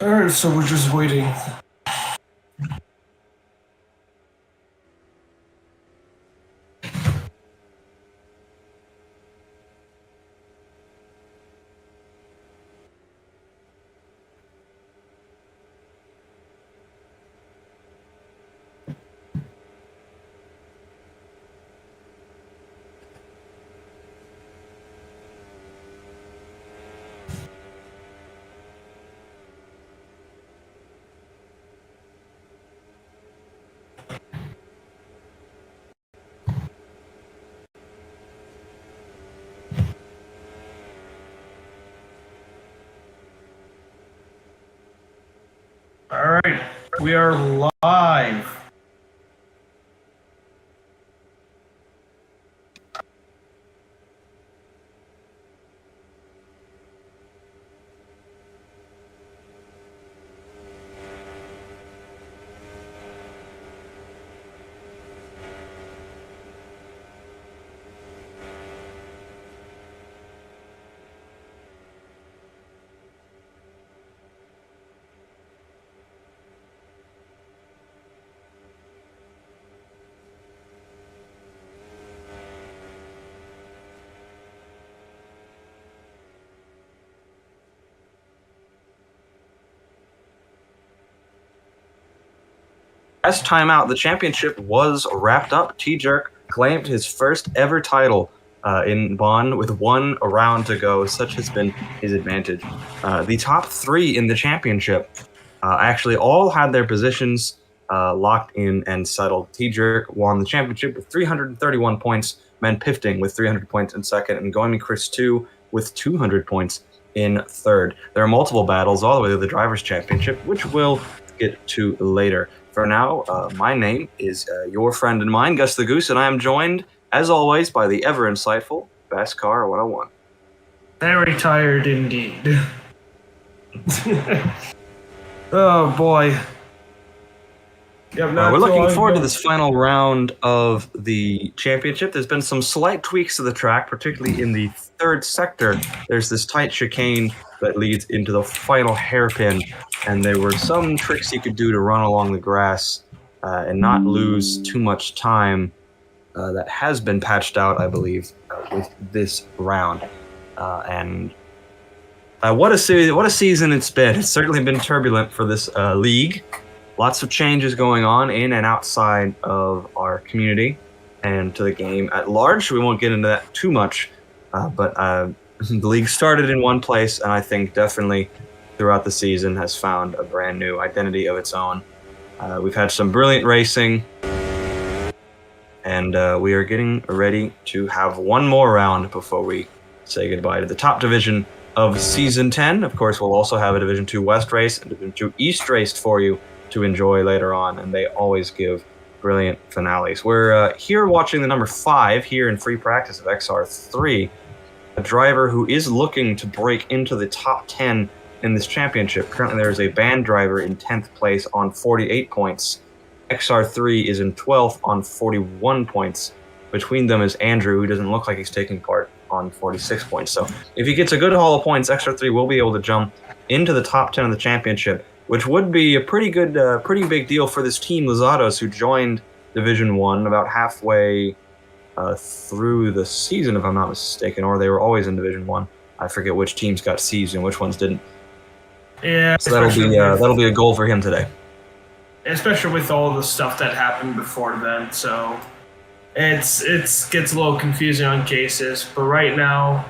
Alright, so we're just waiting. Alright, we are live. Last time out, the championship was wrapped up. T-Jerk claimed his first ever title in Bonn with 1 round to go. Such has been his advantage. The top 3 in the championship actually all had their positions locked in and settled. T-Jerk won the championship with 331 points. Man Pifting with 300 points in second, and Going Chris 2 with 200 points in third. There are multiple battles all the way to the Drivers' Championship, which we'll get to later. For now, my name is your friend and mine, Gus the Goose, and I am joined, as always, by the ever-insightful Baskar 101. Very tired indeed. Oh boy. We're looking forward to this final round of the championship. There's been some slight tweaks to the track, particularly in the third sector. There's this tight chicane that leads into the final hairpin, and there were some tricks you could do to run along the grass and not lose too much time. That has been patched out, I believe, with this round. What a season it's been. It's certainly been turbulent for this league. Lots of changes going on in and outside of our community and to the game at large. We won't get into that too much, but the league started in one place, and I think definitely throughout the season has found a brand new identity of its own. We've had some brilliant racing, and we are getting ready to have one more round before we say goodbye to the top division of Season 10. Of course, we'll also have a Division 2 West race and Division 2 East race for you to enjoy later on, and they always give brilliant finales. We're here watching the number 5 here in free practice of XR3, a driver who is looking to break into the top 10 in this championship. Currently, there is a band driver in 10th place on 48 points. XR3 is in 12th on 41 points. Between them is Andrew, who doesn't look like he's taking part, on 46 points. So if he gets a good haul of points, XR3 will be able to jump into the top 10 of the championship, which would be a pretty big deal for this team, Luzados, who joined Division 1 about halfway through the season, if I'm not mistaken, or they were always in Division 1. I forget which teams got seized and which ones didn't. Yeah, so that'll be a goal for him today. Especially with all the stuff that happened before then, so it gets a little confusing on cases. But right now,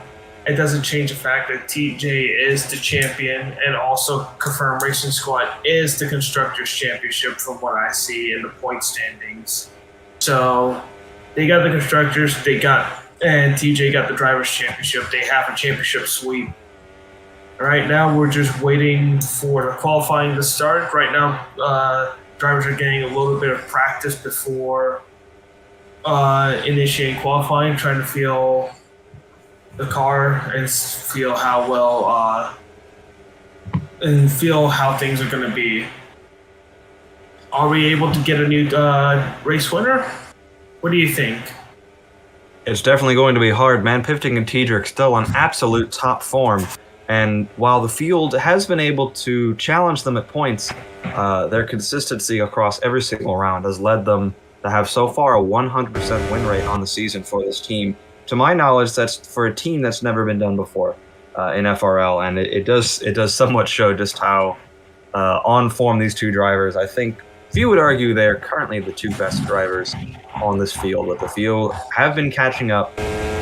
it doesn't change the fact that TJ is the champion, and also Confirmed Racing Squad is the Constructors' Championship from what I see in the point standings. So they got the Constructors, and TJ got the Drivers' Championship. They have a championship sweep. Right now, we're just waiting for the qualifying to start. Right now, drivers are getting a little bit of practice before initiating qualifying, trying to feel the car and feel how well and feel how things are going to be. Are we able to get a new race winner? What do you think? It's definitely going to be hard. Man Pifting and T-Jerk still on absolute top form. And while the field has been able to challenge them at points, their consistency across every single round has led them to have so far a 100% win rate on the season for this team. To my knowledge, that's for a team that's never been done before in FRL, and it does somewhat show just how on form these two drivers. I think few would argue they're currently the two best drivers on this field, but the field have been catching up.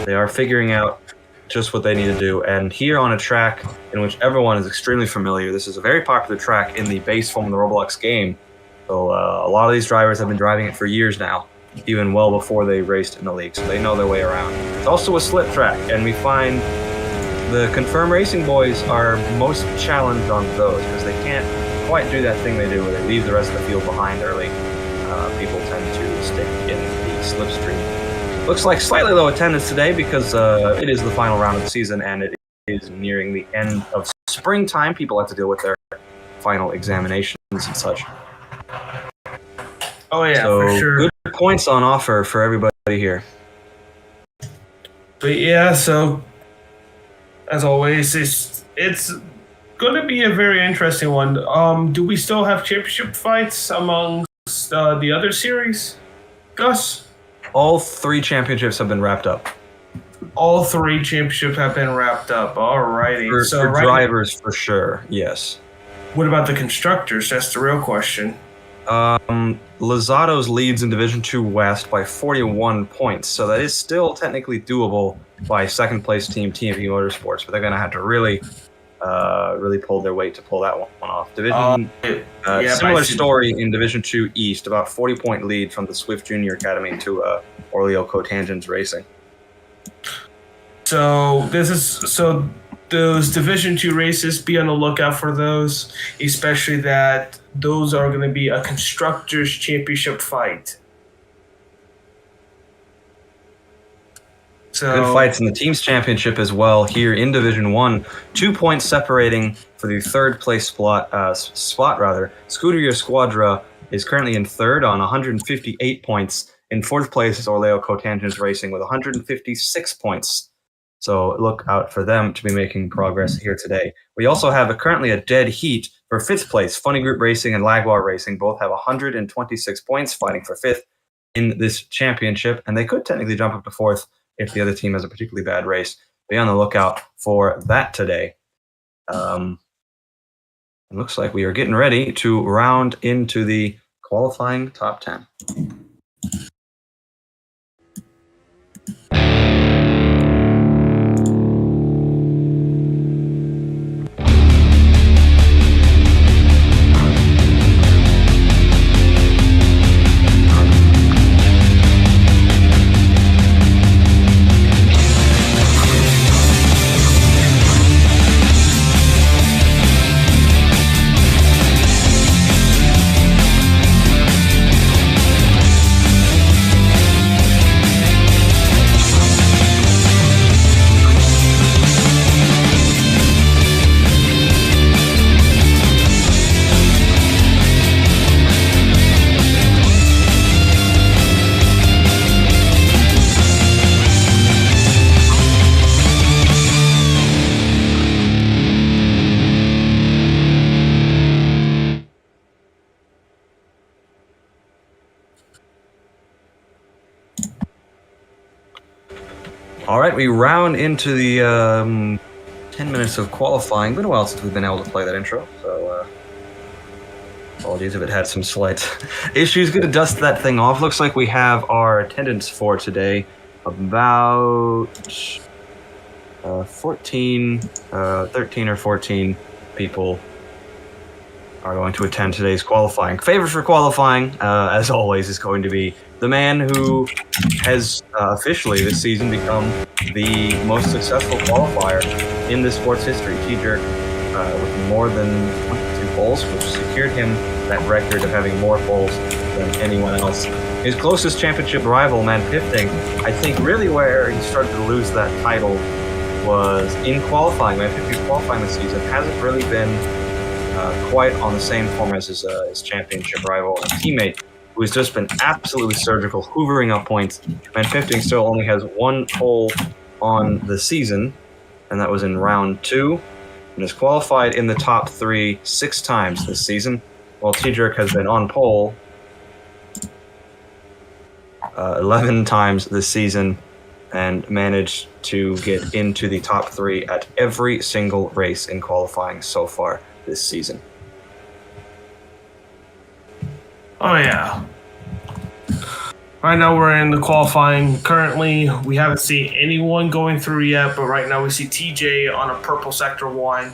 They are figuring out just what they need to do, and here on a track in which everyone is extremely familiar, this is a very popular track in the base form of the Roblox game. So a lot of these drivers have been driving it for years now, even well before they raced in the league, so they know their way around. It's also a slip track, and we find the Confirm Racing boys are most challenged on those because they can't quite do that thing they do where they leave the rest of the field behind early. People tend to stick in the slipstream. Looks like slightly low attendance today because it is the final round of the season and it is nearing the end of springtime. People have to deal with their final examinations and such. Oh yeah, so for sure. Good points on offer for everybody here. But yeah, so as always, it's going to be a very interesting one. Do we still have championship fights amongst the other series, Gus? All 3 championships have been wrapped up. All 3 championships have been wrapped up. Alrighty. For drivers, for sure, yes. What about the constructors? That's the real question. Lozato's leads in Division 2 West by 41 points, so that is still technically doable by second place team TMP Motorsports, but they're going to have to really pull their weight to pull that one off. Similar story in Division 2 East, about 40-point lead from the Swift Junior Academy to Orleo Cotangents Racing. So those Division 2 races, be on the lookout for those, especially that those are going to be a constructors championship fight. So good fights in the team's championship as well here in Division 1. 2 points separating for the third place spot. Scuderia Squadra is currently in third on 158 points. In fourth place is Orleo Cotangents Racing with 156 points. So look out for them to be making progress here today. We also have currently a dead heat for fifth place. Funny Group Racing and Lagwar Racing both have 126 points fighting for fifth in this championship, and they could technically jump up to fourth if the other team has a particularly bad race. Be on the lookout for that today. It looks like we are getting ready to round into the qualifying top 10. All right, we round into the 10 minutes of qualifying. Been a while since we've been able to play that intro, so apologies if it had some slight issues. Good to dust that thing off. Looks like we have our attendance for today about 13 or 14 people are going to attend today's qualifying. Favorites for qualifying, as always, is going to be the man who has officially this season become the most successful qualifier in this sport's history, T-Jerk, with more than 22 poles, which secured him that record of having more poles than anyone else. His closest championship rival, Man Pifting, I think really where he started to lose that title was in qualifying. Man Pifting's qualifying this season hasn't really been quite on the same form as his championship rival and teammate, who has just been absolutely surgical, hoovering up points. Man Pifting still only has 1 pole on the season, and that was in round 2. and has qualified in the top 3 6 times this season, while T-Jerk has been on pole 11 times this season and managed to get into the top 3 at every single race in qualifying so far this season. Oh, yeah. Right now we're in the qualifying. Currently, we haven't seen anyone going through yet, but right now we see TJ on a purple sector 1.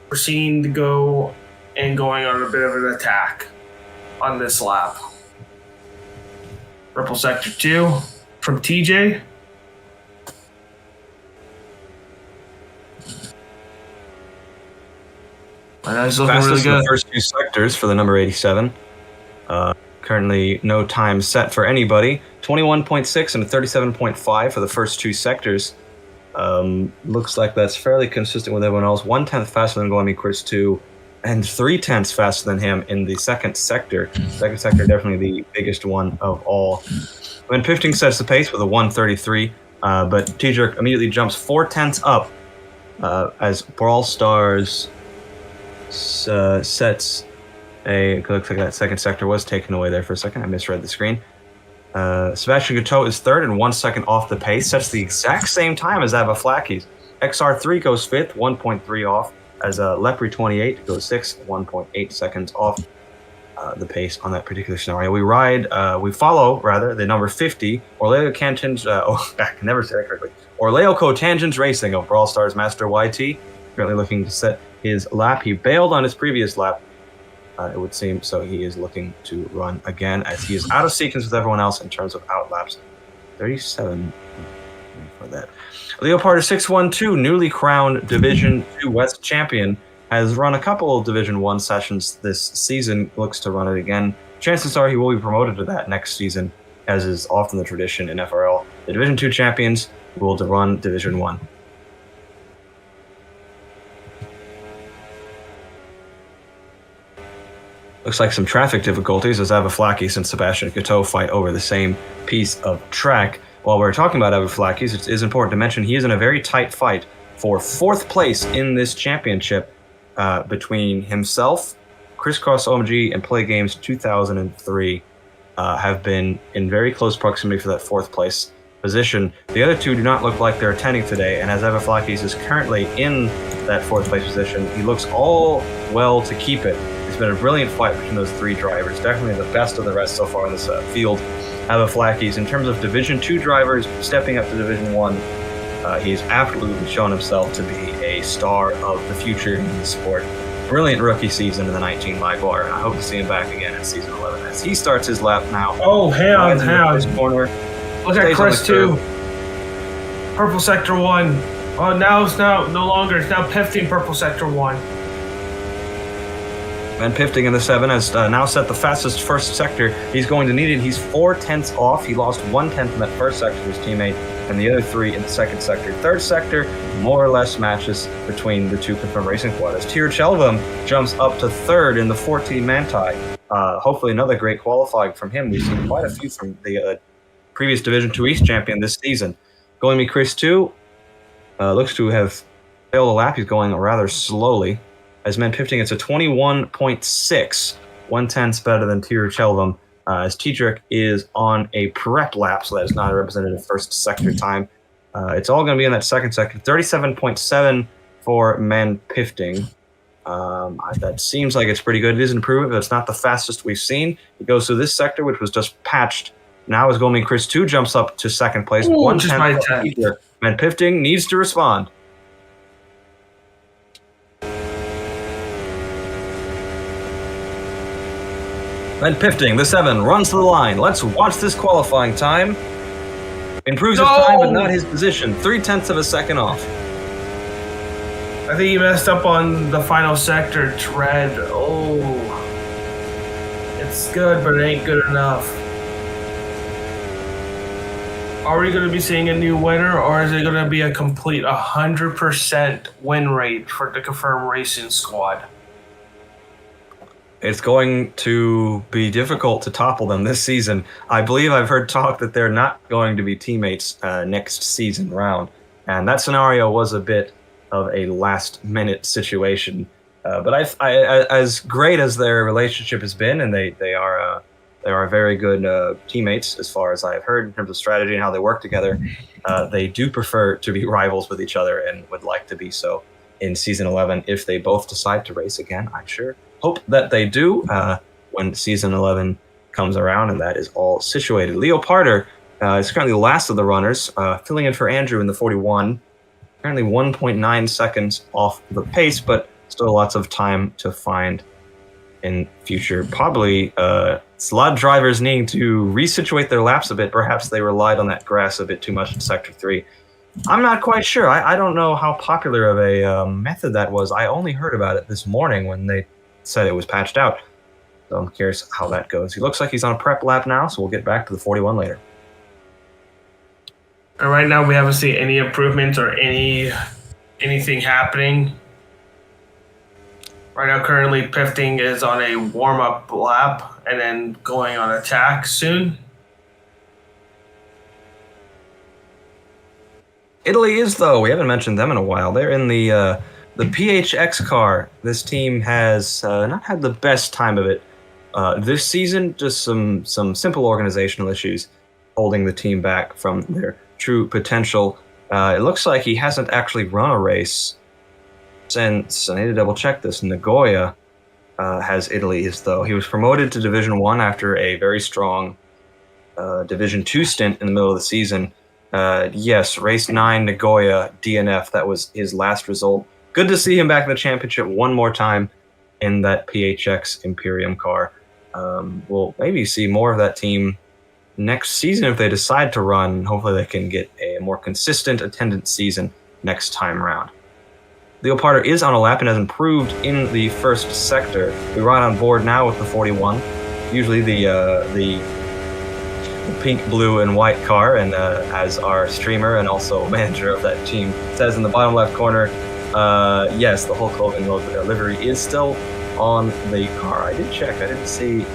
We're seeing to go and going on a bit of an attack on this lap. Purple sector 2 from TJ. And that's looking Fastest really good. in the first 2 sectors for the number 87. Currently, no time set for anybody. 21.6 and a 37.5 for the first 2 sectors. Looks like that's fairly consistent with everyone else. 1/10 faster than Goemi Chris 2, and 3/10 faster than him in the second sector. Second sector definitely the biggest one of all. When Pifting sets the pace with a 1:33, but T-Jerk immediately jumps 4/10 up as Brawl Stars sets. It looks like that second sector was taken away there for a second. I misread the screen. Sebastian Gateau is third and 1 second off the pace. Sets the exact same time as Ava Flacky's. XR3 goes fifth, 1.3 off. As Lepre 28 goes sixth, 1.8 seconds off the pace on that particular scenario. We follow the number 50, Orleo Cantons. I can never say that correctly. Orleo Cotangents Racing of Brawl Stars Master YT. Currently looking to set his lap. He bailed on his previous lap. It would seem, so he is looking to run again as he is out of sequence with everyone else in terms of outlaps. 37 for that. Leopard 612, newly crowned Division 2 West champion, has run a couple of Division 1 sessions this season, looks to run it again. Chances are he will be promoted to that next season, as is often the tradition in FRL. The Division 2 champions will run Division 1. Looks like some traffic difficulties as Avaflakis and Sebastian Gateau fight over the same piece of track. While we're talking about Avaflakis, it is important to mention he is in a very tight fight for 4th place in this championship between himself, Crisscross OMG, and Play Games 2003 have been in very close proximity for that 4th place position. The other two do not look like they're attending today, and as Avaflakis is currently in that 4th place position, he looks all well to keep it. It's been a brilliant fight between those 3 drivers. Definitely the best of the rest so far in this field. Avaflakis, in terms of Division 2 drivers stepping up to Division 1, he's absolutely shown himself to be a star of the future in the sport. Brilliant rookie season in the 19 Jaguar, and I hope to see him back again in season 11 as he starts his lap now. Oh, hang on. Corner. Look at Chris 2. Purple Sector 1. Oh, now it's no longer. It's now Pifting Purple Sector 1. Van Pifting in the 7 has now set the fastest first sector. He's going to need it. He's 4/10 off. He lost 1/10 in that first sector to his teammate, and the other 3 in the second sector. Third sector, more or less matches between the 2 confirmed racing squad. As Tir Chelvam jumps up to 3rd in the 14-man tie. Hopefully another great qualifying from him. We've seen quite a few from the previous Division 2 East champion this season. Goemi Chris 2 looks to have failed a lap. He's going rather slowly. As Men Pifting, it's a 21.6, 1/10 better than Tir Chelvam. As T-Jerk is on a prep lap, so that is not a representative first sector time. It's all going to be in that second sector. 37.7 for Men Pifting. That seems like it's pretty good. It is an improvement, but it's not the fastest we've seen. It goes through this sector, which was just patched. Now as Goldman Chris 2 jumps up to second place. 1/10. Men Pifting needs to respond. Men Pifting, the 7, runs to the line. Let's watch this qualifying time. Improves his time, but not his position. 3/10 of a second off. I think he messed up on the final sector tread. Oh. It's good, but it ain't good enough. Are we going to be seeing a new winner, or is it going to be a complete 100% win rate for the confirmed racing squad? It's going to be difficult to topple them this season. I believe I've heard talk that they're not going to be teammates next season round. And that scenario was a bit of a last-minute situation. But as great as their relationship has been, and they are very good teammates as far as I've heard in terms of strategy and how they work together. They do prefer to be rivals with each other and would like to be so in Season 11 if they both decide to race again. I sure hope that they do when Season 11 comes around, and that is all situated. Leo Parter is currently the last of the runners, filling in for Andrew in the 41. Currently 1.9 seconds off the pace, but still lots of time to find in future. Probably it's a lot of drivers needing to resituate their laps a bit. Perhaps they relied on that grass a bit too much in Sector 3. I'm not quite sure. I don't know how popular of a method that was. I only heard about it this morning when they said it was patched out. So I'm curious how that goes. He looks like he's on a prep lap now, so we'll get back to the 41 later. And right now, we haven't seen any improvements or anything happening. Right now, currently, Pifting is on a warm-up lap and then going on attack soon. Italy is, though. We haven't mentioned them in a while. They're in the PHX car. This team has not had the best time of it this season. Just some simple organizational issues holding the team back from their true potential. It looks like he hasn't actually run a race since, I need to double check this, Nagoya has Italy's, though. He was promoted to Division 1 after a very strong Division 2 stint in the middle of the season. Yes, race 9, Nagoya, DNF. That was his last result. Good to see him back in the championship one more time in that PHX Imperium car. We'll maybe see more of that team next season if they decide to run. Hopefully they can get a more consistent attendance season next time around. Leo Parter is on a lap and has improved in the first sector. We ride on board now with the 41. Usually the pink, blue, and white car, and as our streamer and also manager of that team says in the bottom left corner, yes, the Hulk Hogan livery is still on the car. I did check. I didn't see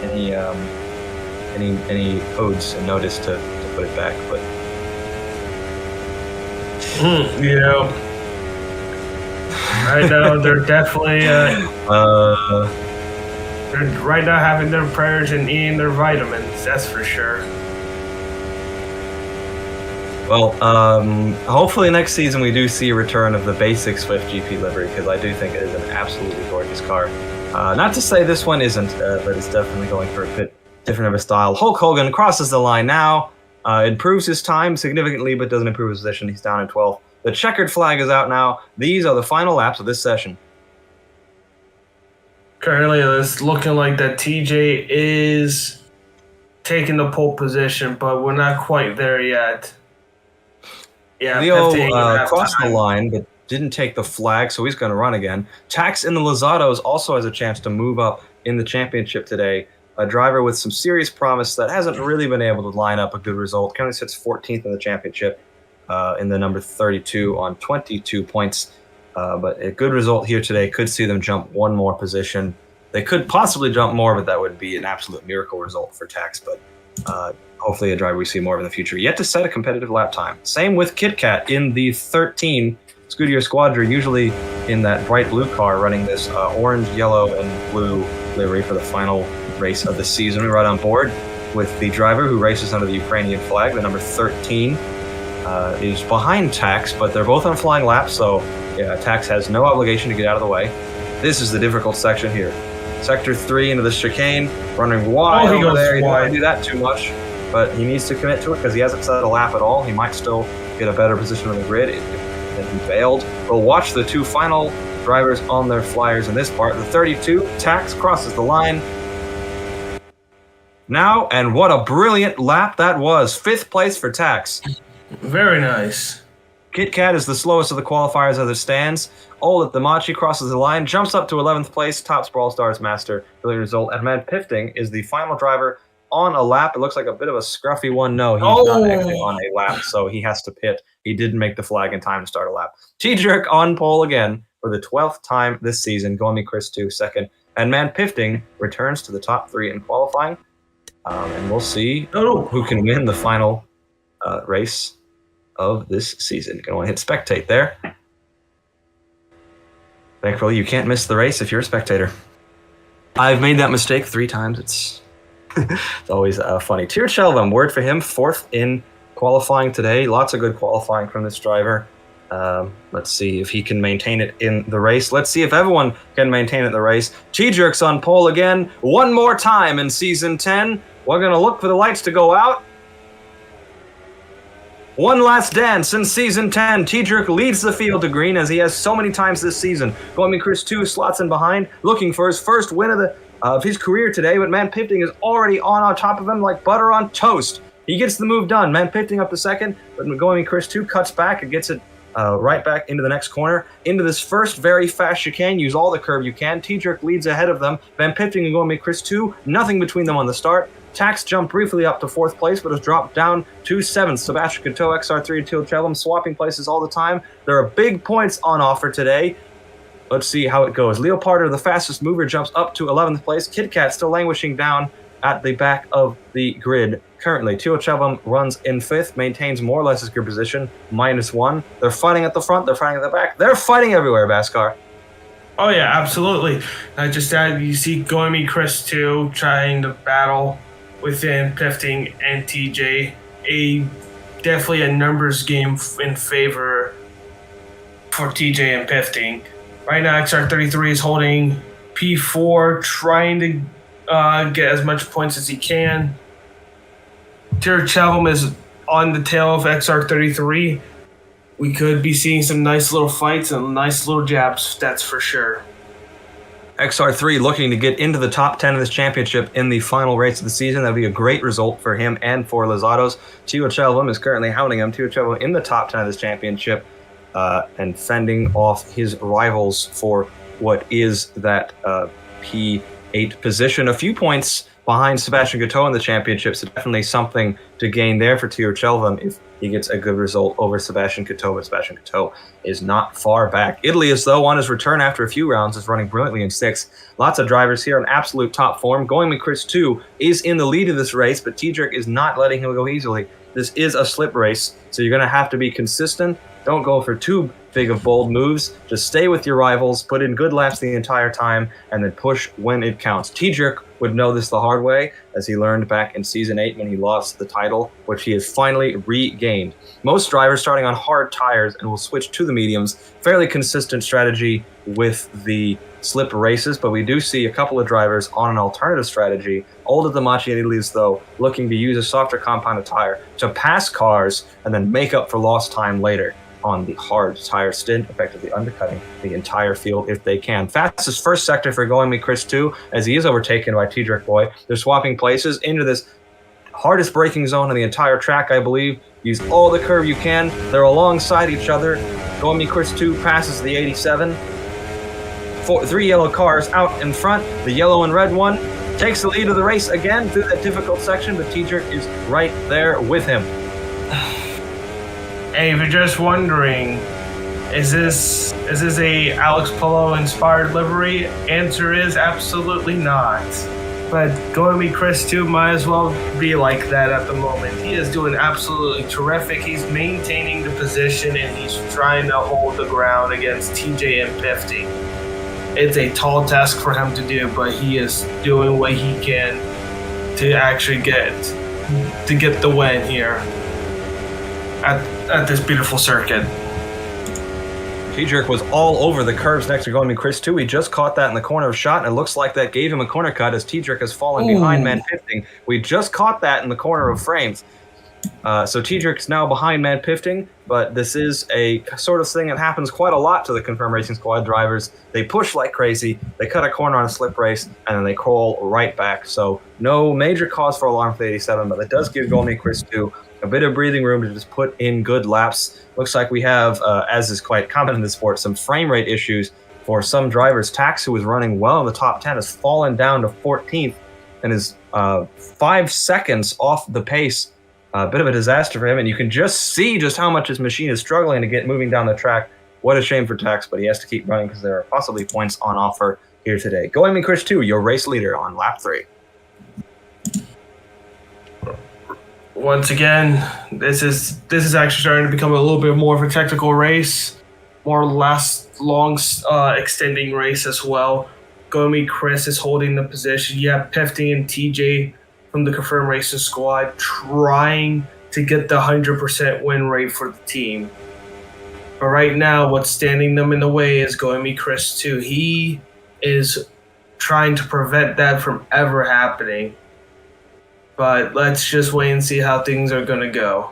any codes and notice to put it back, but right now they're definitely they're right now having their prayers and eating their vitamins. That's for sure. Well, hopefully next season we do see a return of the basic Swift GP livery, because I do think it is an absolutely gorgeous car. Not to say this one isn't, but it's definitely going for a bit different of a style. Hulk Hogan crosses the line now, improves his time significantly, but doesn't improve his position. He's down in 12th. The checkered flag is out now. These are the final laps of this session. Currently, it's looking like that TJ is taking the pole position, but we're not quite there yet. Yeah, Leo crossed the line, but didn't take the flag, so he's going to run again. Tax in the Lozatos also has a chance to move up in the championship today. A driver with some serious promise that hasn't really been able to line up a good result. Currently sits 14th in the championship in the number 32 on 22 points. But a good result here today could see them jump one more position. They could possibly jump more, but that would be an absolute miracle result for Tax. But hopefully a driver we see more of in the future. Yet to set a competitive lap time. Same with Kit Kat in the 13 Scuderia Squadra, usually in that bright blue car, running this orange, yellow, and blue livery for the final race of the season. We ride on board with the driver who races under the Ukrainian flag. The number 13 is behind Tax, but they're both on flying laps, so yeah, Tax has no obligation to get out of the way. This is the difficult section here. Sector 3 into the chicane, running wide over there. He doesn't do that too much, but he needs to commit to it because he hasn't set a lap at all. He might still get a better position on the grid if he failed. We'll watch the two final drivers on their flyers in this part. The 32, Tax, crosses the line now, and what a brilliant lap that was. 5th place for Tax. Very nice. Kit Kat is the slowest of the qualifiers as it stands. Old Damachi crosses the line, jumps up to 11th place, tops Brawl Stars Master. Brilliant result. And Matt Pifting is the final driver on a lap. It looks like a bit of a scruffy one. No, he's not actually on a lap, so he has to pit. He didn't make the flag in time to start a lap. T-Jerk on pole again for the 12th time this season. Gomi Chris 2 second. And Matt Pifting returns to the top 3 in qualifying. And we'll see who can win the final race of this season. You're going to hit spectate there. Thankfully, you can't miss the race if you're a spectator. I've made that mistake 3 times. It's always funny. Tir Shelvam, word for him, 4th in qualifying today. Lots of good qualifying from this driver. Let's see if he can maintain it in the race. Let's see if everyone can maintain it in the race. T-Jerk's on pole again. One more time in Season 10. We're going to look for the lights to go out. One last dance in Season 10. T-Jerk leads the field to green as he has so many times this season. Going Chris 2 slots in behind, looking for his first win of his career today, but Man Pifting is already on top of him like butter on toast. He gets the move done. Man Pifting up to second, but Going Chris 2 cuts back and gets it right back into the next corner. Into this first very fast chicane. Use all the curb you can. T-Jerk leads ahead of them. Van Pifting and Going Chris 2, nothing between them on the start. Tax jumped briefly up to 4th place, but has dropped down to 7th. Sebastian Coteau, XR3, and Teal Chellam swapping places all the time. There are big points on offer today. Let's see how it goes. Leopardo, the fastest mover, jumps up to 11th place. Kit Kat still languishing down at the back of the grid. Currently, Teal Chellam runs in 5th, maintains more or less his good position, -1. They're fighting at the front, they're fighting at the back. They're fighting everywhere, Bhaskar. Oh, yeah, absolutely. You see Goemi Chris 2 trying to battle within Pifting and TJ. Definitely a numbers game in favor for TJ and Pifting. Right now, XR33 is holding P4, trying to get as much points as he can. Tir Chelvam is on the tail of XR33. We could be seeing some nice little fights and nice little jabs, that's for sure. XR3 looking to get into the top 10 of this championship in the final race of the season. That would be a great result for him and for Lizados. Tio Chelvam is currently hounding him. Tio Chelvam in the top 10 of this championship and fending off his rivals for what is that P8 position. A few points behind Sebastian Coteau in the championship, so definitely something to gain there for Tio Chelvam if he gets a good result over Sebastian Coteau, but Sebastian Coteau is not far back. Italy is, though, on his return after a few rounds, is running brilliantly in 6th. Lots of drivers here in absolute top form. Going Chris 2 is in the lead of this race, but T-Jerk is not letting him go easily. This is a slip race, so you're going to have to be consistent. Don't go for too big of bold moves. Just stay with your rivals, put in good laps the entire time, and then push when it counts. T-Jerk would know this the hard way, as he learned back in Season 8 when he lost the title, which he has finally regained. Most drivers starting on hard tires and will switch to the mediums. Fairly consistent strategy with the slip races, but we do see a couple of drivers on an alternative strategy. Old at the Macchiatillis, though, looking to use a softer compounded tire to pass cars and then make up for lost time later on the hard tire stint, effectively undercutting the entire field if they can. Fastest first sector for Going Chris 2, as he is overtaken by T-Jerk Boy. They're swapping places into this hardest braking zone on the entire track, I believe. Use all the curve you can. They're alongside each other. Going Chris 2 passes the 87. 3 yellow cars out in front. The yellow and red one takes the lead of the race again through that difficult section, but T-Jerk is right there with him. Hey, if you're just wondering, is this a Alex Palou inspired livery? Answer is absolutely not. But Goemi Chris 2 might as well be like that at the moment. He is doing absolutely terrific. He's maintaining the position and he's trying to hold the ground against TJ and Pifty. It's a tall task for him to do, but he is doing what he can to actually get the win here at this beautiful circuit. T-Jerk was all over the curves next to Going Chris 2. He just caught that in the corner of shot, and it looks like that gave him a corner cut as T-Jerk has fallen behind Man Pifting. We just caught that in the corner of frames. So T-Jerk's now behind Man Pifting, but this is a sort of thing that happens quite a lot to the Confirmed Racing Squad drivers. They push like crazy, they cut a corner on a slip race, and then they crawl right back. So no major cause for alarm for the 87, but it does give Going Chris 2 a bit of breathing room to just put in good laps. Looks like we have, as is quite common in the sport, some frame rate issues for some drivers. Tax, who was running well in the top 10, has fallen down to 14th and is 5 seconds off the pace. A bit of a disaster for him, and you can just see just how much his machine is struggling to get moving down the track. What a shame for Tax, but he has to keep running because there are possibly points on offer here today. Going Chris 2, your race leader on lap 3. Once again, this is actually starting to become a little bit more of a technical race. more or less long extending race as well. Gomi Chris is holding the position. You have Pifting and TJ from the Confirmed Racing squad trying to get the 100% win rate for the team. But right now, what's standing them in the way is Gomi Chris too. He is trying to prevent that from ever happening. But let's just wait and see how things are going to go.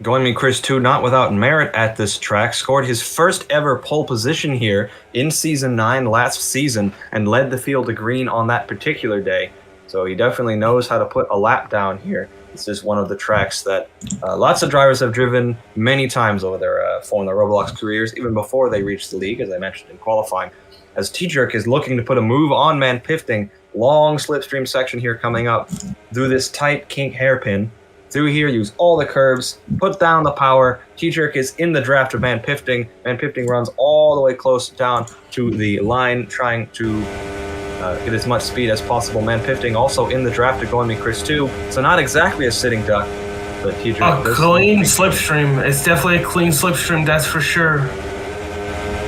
Going me Chris 2, not without merit at this track, scored his first ever pole position here in Season 9 last season and led the field to green on that particular day. So he definitely knows how to put a lap down here. This is one of the tracks that lots of drivers have driven many times over their Formula ROBLOX careers, even before they reached the league, as I mentioned in qualifying. As T-Jerk is looking to put a move on Man Pifting, long slipstream section here coming up through this tight kink hairpin. Through here, use all the curves, put down the power. T-Jerk is in the draft of Man Pifting. Man Pifting runs all the way close down to the line, trying to get as much speed as possible. Man Pifting also in the draft of Going Me Chris 2. So not exactly a sitting duck, but T-Jerk. A clean slipstream. It's definitely a clean slipstream, that's for sure.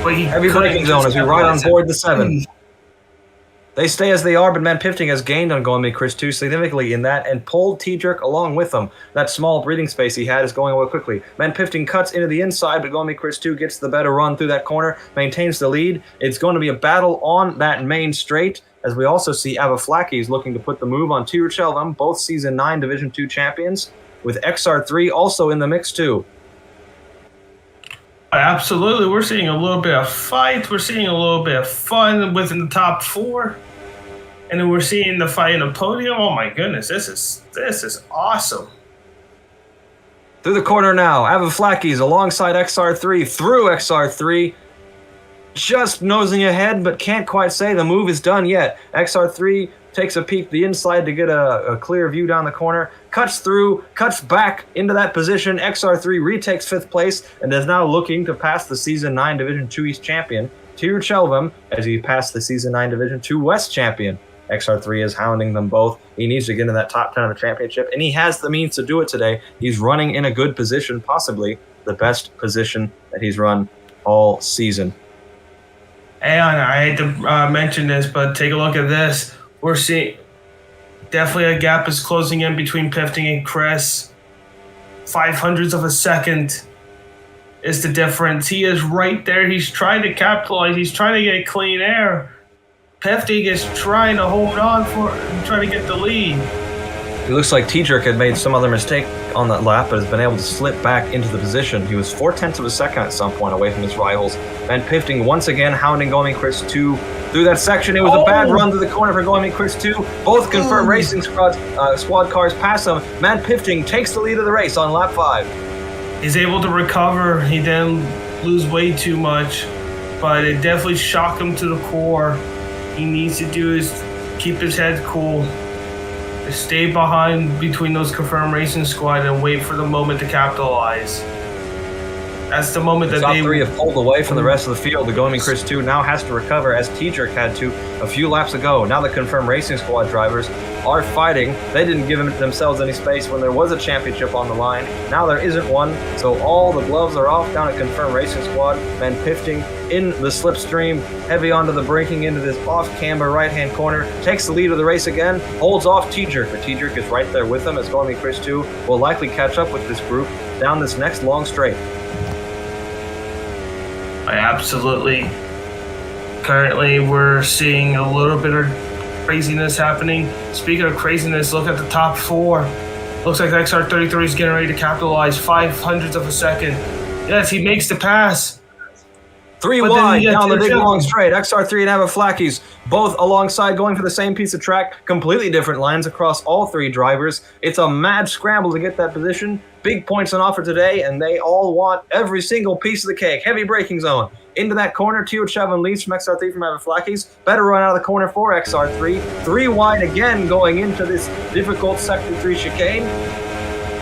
But heavy braking zone as we ride on board the 7. They stay as they are, but Man Pifting has gained on Going Me Chris 2 significantly in that and pulled T-Jerk along with him. That small breathing space he had is going away quickly. Man Pifting cuts into the inside, but Going Me Chris 2 gets the better run through that corner, maintains the lead. It's going to be a battle on that main straight, as we also see Avaflakis looking to put the move on Tiru Chelvam, both Season 9 Division 2 champions, with XR3 also in the mix too. Absolutely, we're seeing a little bit of fight. We're seeing a little bit of fun within the top 4, and then we're seeing the fight in the podium. Oh my goodness, this is awesome. Through the corner now, Avaflakis alongside XR3 through XR3, just nosing ahead, but can't quite say the move is done yet. XR3 takes a peek to the inside to get a clear view down the corner, cuts through, cuts back into that position. XR3 retakes 5th place and is now looking to pass the Season 9 Division 2 East champion, Tiru Chelvam, as he passed the Season 9 Division 2 West champion. XR3 is hounding them both. He needs to get into that top 10 of the championship, and he has the means to do it today. He's running in a good position, possibly the best position that he's run all season. And I hate to mention this, but take a look at this. We're seeing definitely a gap is closing in between Pifting and Chris. 0.05 of a second is the difference. He is right there. He's trying to capitalize. He's trying to get clean air. Pifting is trying to hold on trying to get the lead. It looks like T-Jerk had made some other mistake on that lap, but has been able to slip back into the position. He was 0.4 of a second at some point away from his rivals. And Pifting once again hounding Going Me Chris 2 through that section. It was a bad run through the corner for Going Me Chris 2. Both Confirmed Racing squad cars pass him. Man Pifting takes the lead of the race on lap 5. He's able to recover. He didn't lose way too much, but it definitely shocked him to the core. He needs to do is keep his head cool. Stay behind between those Confirmed Racing squad and wait for the moment to capitalize. That's the moment that top 3 have pulled away from the rest of the field. The Going Me Chris 2 now has to recover, as T-Jerk had to a few laps ago. Now the Confirmed Racing squad drivers are fighting. They didn't give themselves any space when there was a championship on the line. Now there isn't one, so all the gloves are off down at Confirmed Racing squad. Man Pifting in the slipstream, heavy onto the braking into this off-camber right-hand corner, takes the lead of the race again, holds off T-Jerk, but T-Jerk is right there with him, as Going Me Chris 2 will likely catch up with this group down this next long straight. Absolutely. Currently, we're seeing a little bit of craziness happening. Speaking of craziness, look at the top 4. Looks like XR33 is getting ready to capitalize. 0.05 of a second. Yes, he makes the pass. 3 wide down the big long straight. XR3 and Avaflakis both alongside, going for the same piece of track. Completely different lines across all 3 drivers. It's a mad scramble to get that position. Big points on offer today, and they all want every single piece of the cake. Heavy braking zone. Into that corner, Tiru Chelvam leads from XR3 from Avaflakis. Better run out of the corner for XR3. 3 wide again going into this difficult Sector 3 chicane.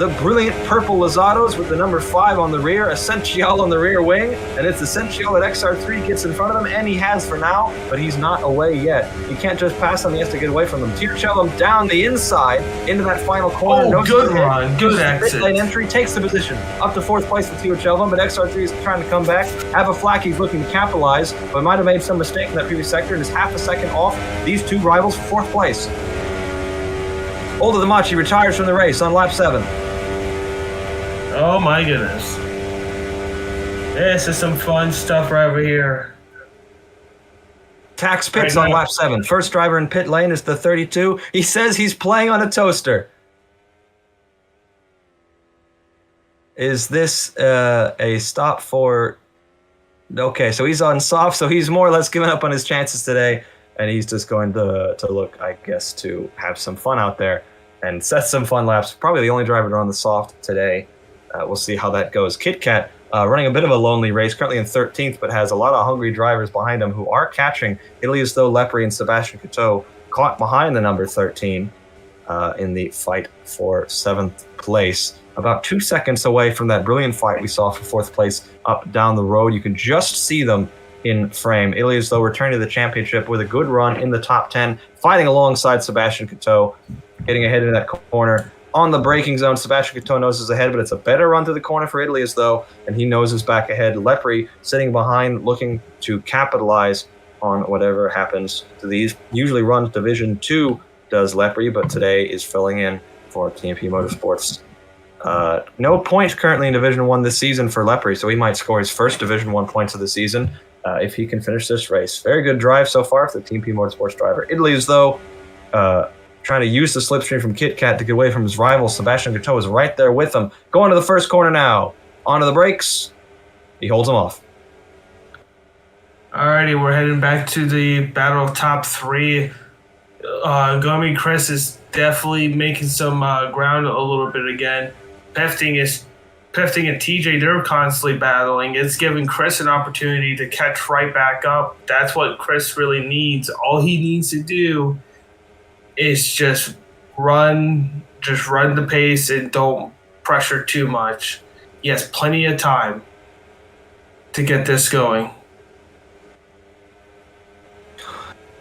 the brilliant purple Lozados with the number 5 on the rear, Essential on the rear wing, and it's Essential that XR3 gets in front of him, and he has for now, but he's not away yet. He can't just pass him, he has to get away from them. Tircello down the inside into that final corner. Oh, good run, good exit. Lane entry, takes the position up to 4th place with Tircello, but XR3 is trying to come back. Abaflaki's looking to capitalize, but might have made some mistake in that previous sector and is half a second off these two rivals for 4th place. Older Machi retires from the race on lap 7. Oh my goodness. This is some fun stuff right over here. Tax pits on lap 7. First driver in pit lane is the 32. He says he's playing on a toaster. Is this a stop for... Okay, so he's on soft, so he's more or less given up on his chances today, and he's just going to look, I guess, to have some fun out there and set some fun laps. Probably the only driver to run the soft today. We'll see how that goes. Kit Kat running a bit of a lonely race, currently in 13th, but has a lot of hungry drivers behind him who are catching. Italy as though Lepre and Sebastian Coteau caught behind the number 13 in the fight for 7th place. About 2 seconds away from that brilliant fight we saw for 4th place up down the road. You can just see them in frame. Italy as though returning to the championship with a good run in the top 10, fighting alongside Sebastian Coteau, getting ahead in that corner. On the braking zone, Sebastian Coteau noses ahead, but it's a better run through the corner for Italy as though, and he noses back ahead. Lepre sitting behind, looking to capitalize on whatever happens to these. Usually runs Division 2, does Lepre, but today is filling in for TMP Motorsports. No points currently in Division 1 this season for Lepre, so he might score his first Division 1 points of the season if he can finish this race. Very good drive so far for the TMP Motorsports driver. Italy as though trying to use the slipstream from Kit Kat to get away from his rival. Sebastian Coteau is right there with him. Going to the first corner now. Onto the brakes. He holds him off. Alrighty, we're heading back to the battle of top 3. Gummy Chris is definitely making some ground a little bit again. Pefting and TJ, they're constantly battling. It's giving Chris an opportunity to catch right back up. That's what Chris really needs. All he needs to do is just run the pace and don't pressure too much. He has plenty of time to get this going.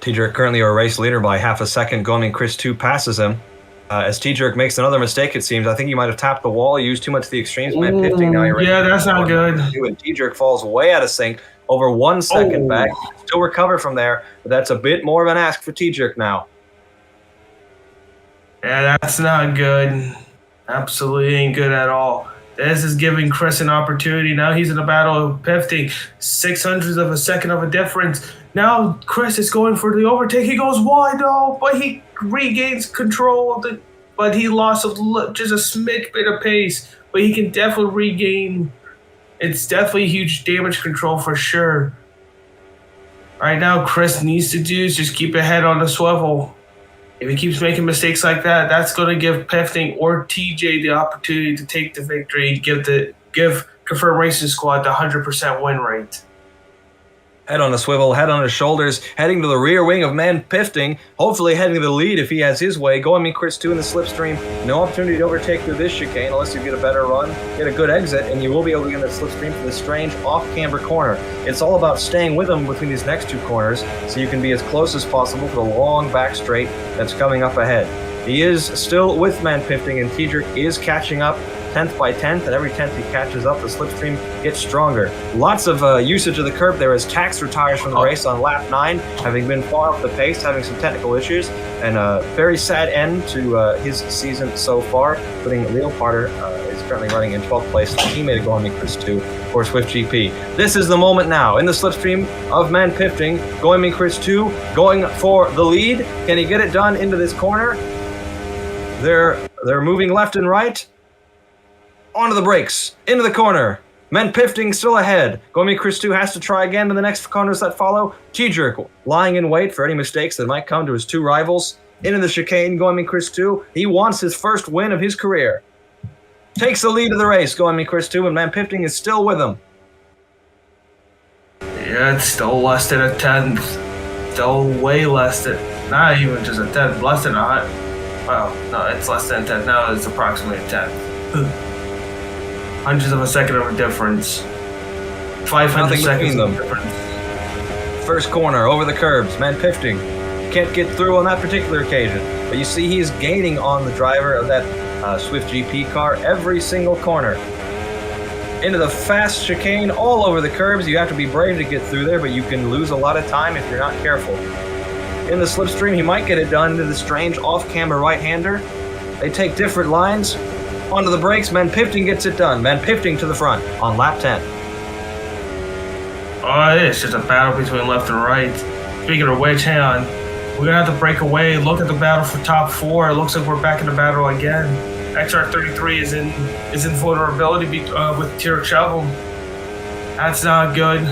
T-Jerk currently our race leader by half a second. Going Chris 2 passes him. As T-Jerk makes another mistake, it seems. I think he might have tapped the wall, used too much of the extremes, man. 15 now. Yeah, that's not good. And T-Jerk falls way out of sync, over 1 second back. Still recover from there, but that's a bit more of an ask for T-Jerk now. Yeah, that's not good. Absolutely ain't good at all. This is giving Chris an opportunity. Now he's in a battle of Pefting. 600ths of a second of a difference. Now Chris is going for the overtake. He goes wide, but he regains control of the. But he lost just a smidge bit of pace. But he can definitely regain. It's definitely huge damage control for sure. Right now, Chris needs to do is just keep a head on the swivel. If he keeps making mistakes like that, that's going to give Pefting or TJ the opportunity to take the victory and give Confirmed Racing Squad the 100% win rate. Head on a swivel, head on his shoulders, heading to the rear wing of Man Pifting, hopefully heading to the lead if he has his way. Going Chris 2 in the slipstream. No opportunity to overtake through this chicane unless you get a better run, get a good exit, and you will be able to get in the slipstream for this strange off-camber corner. It's all about staying with him between these next 2 corners so you can be as close as possible for the long back straight that's coming up ahead. He is still with Man Pifting, and T-Jerk is catching up 10th by 10th, and every 10th he catches up, the slipstream gets stronger. Lots of usage of the curb there as Tax retires from the race on lap 9, having been far off the pace, having some technical issues, and a very sad end to his season so far, putting Leo Parter is currently running in 12th place, teammate of Going Chris 2 for Swift GP. This is the moment now, in the slipstream of Man Pifting, Going Chris 2 going for the lead. Can he get it done into this corner? They're moving left and right. Onto the brakes, into the corner. Man Pifting still ahead. Going Chris 2 has to try again in the next corners that follow. T-Jerk lying in wait for any mistakes that might come to his 2 rivals. Into the chicane, Going Chris 2. He wants his first win of his career. Takes the lead of the race, Going Chris 2, and Man Pifting is still with him. Yeah, it's still less than a 10th. Still way less than, not even just a 10th, less than a 100. Well, no, it's less than 10th. Now it's approximately a 10th. hundreds of a second of a difference. 500 Nothing seconds between of them. difference. First corner, over the curbs, man pifting. Can't get through on that particular occasion. But you see he's gaining on the driver of that Swift GP car every single corner. Into the fast chicane, all over the curbs. You have to be brave to get through there, but you can lose a lot of time if you're not careful. In the slipstream, he might get it done into the strange off-camber right-hander. They take different lines. Onto the brakes, man pifting gets it done. Man pifting to the front on lap 10. Oh, it's just a battle between left and right. Speaking of which, hang on. We're going to have to break away. Look at the battle for top 4. It looks like we're back in the battle again. XR33 is in vulnerability with Tirachel. That's not good.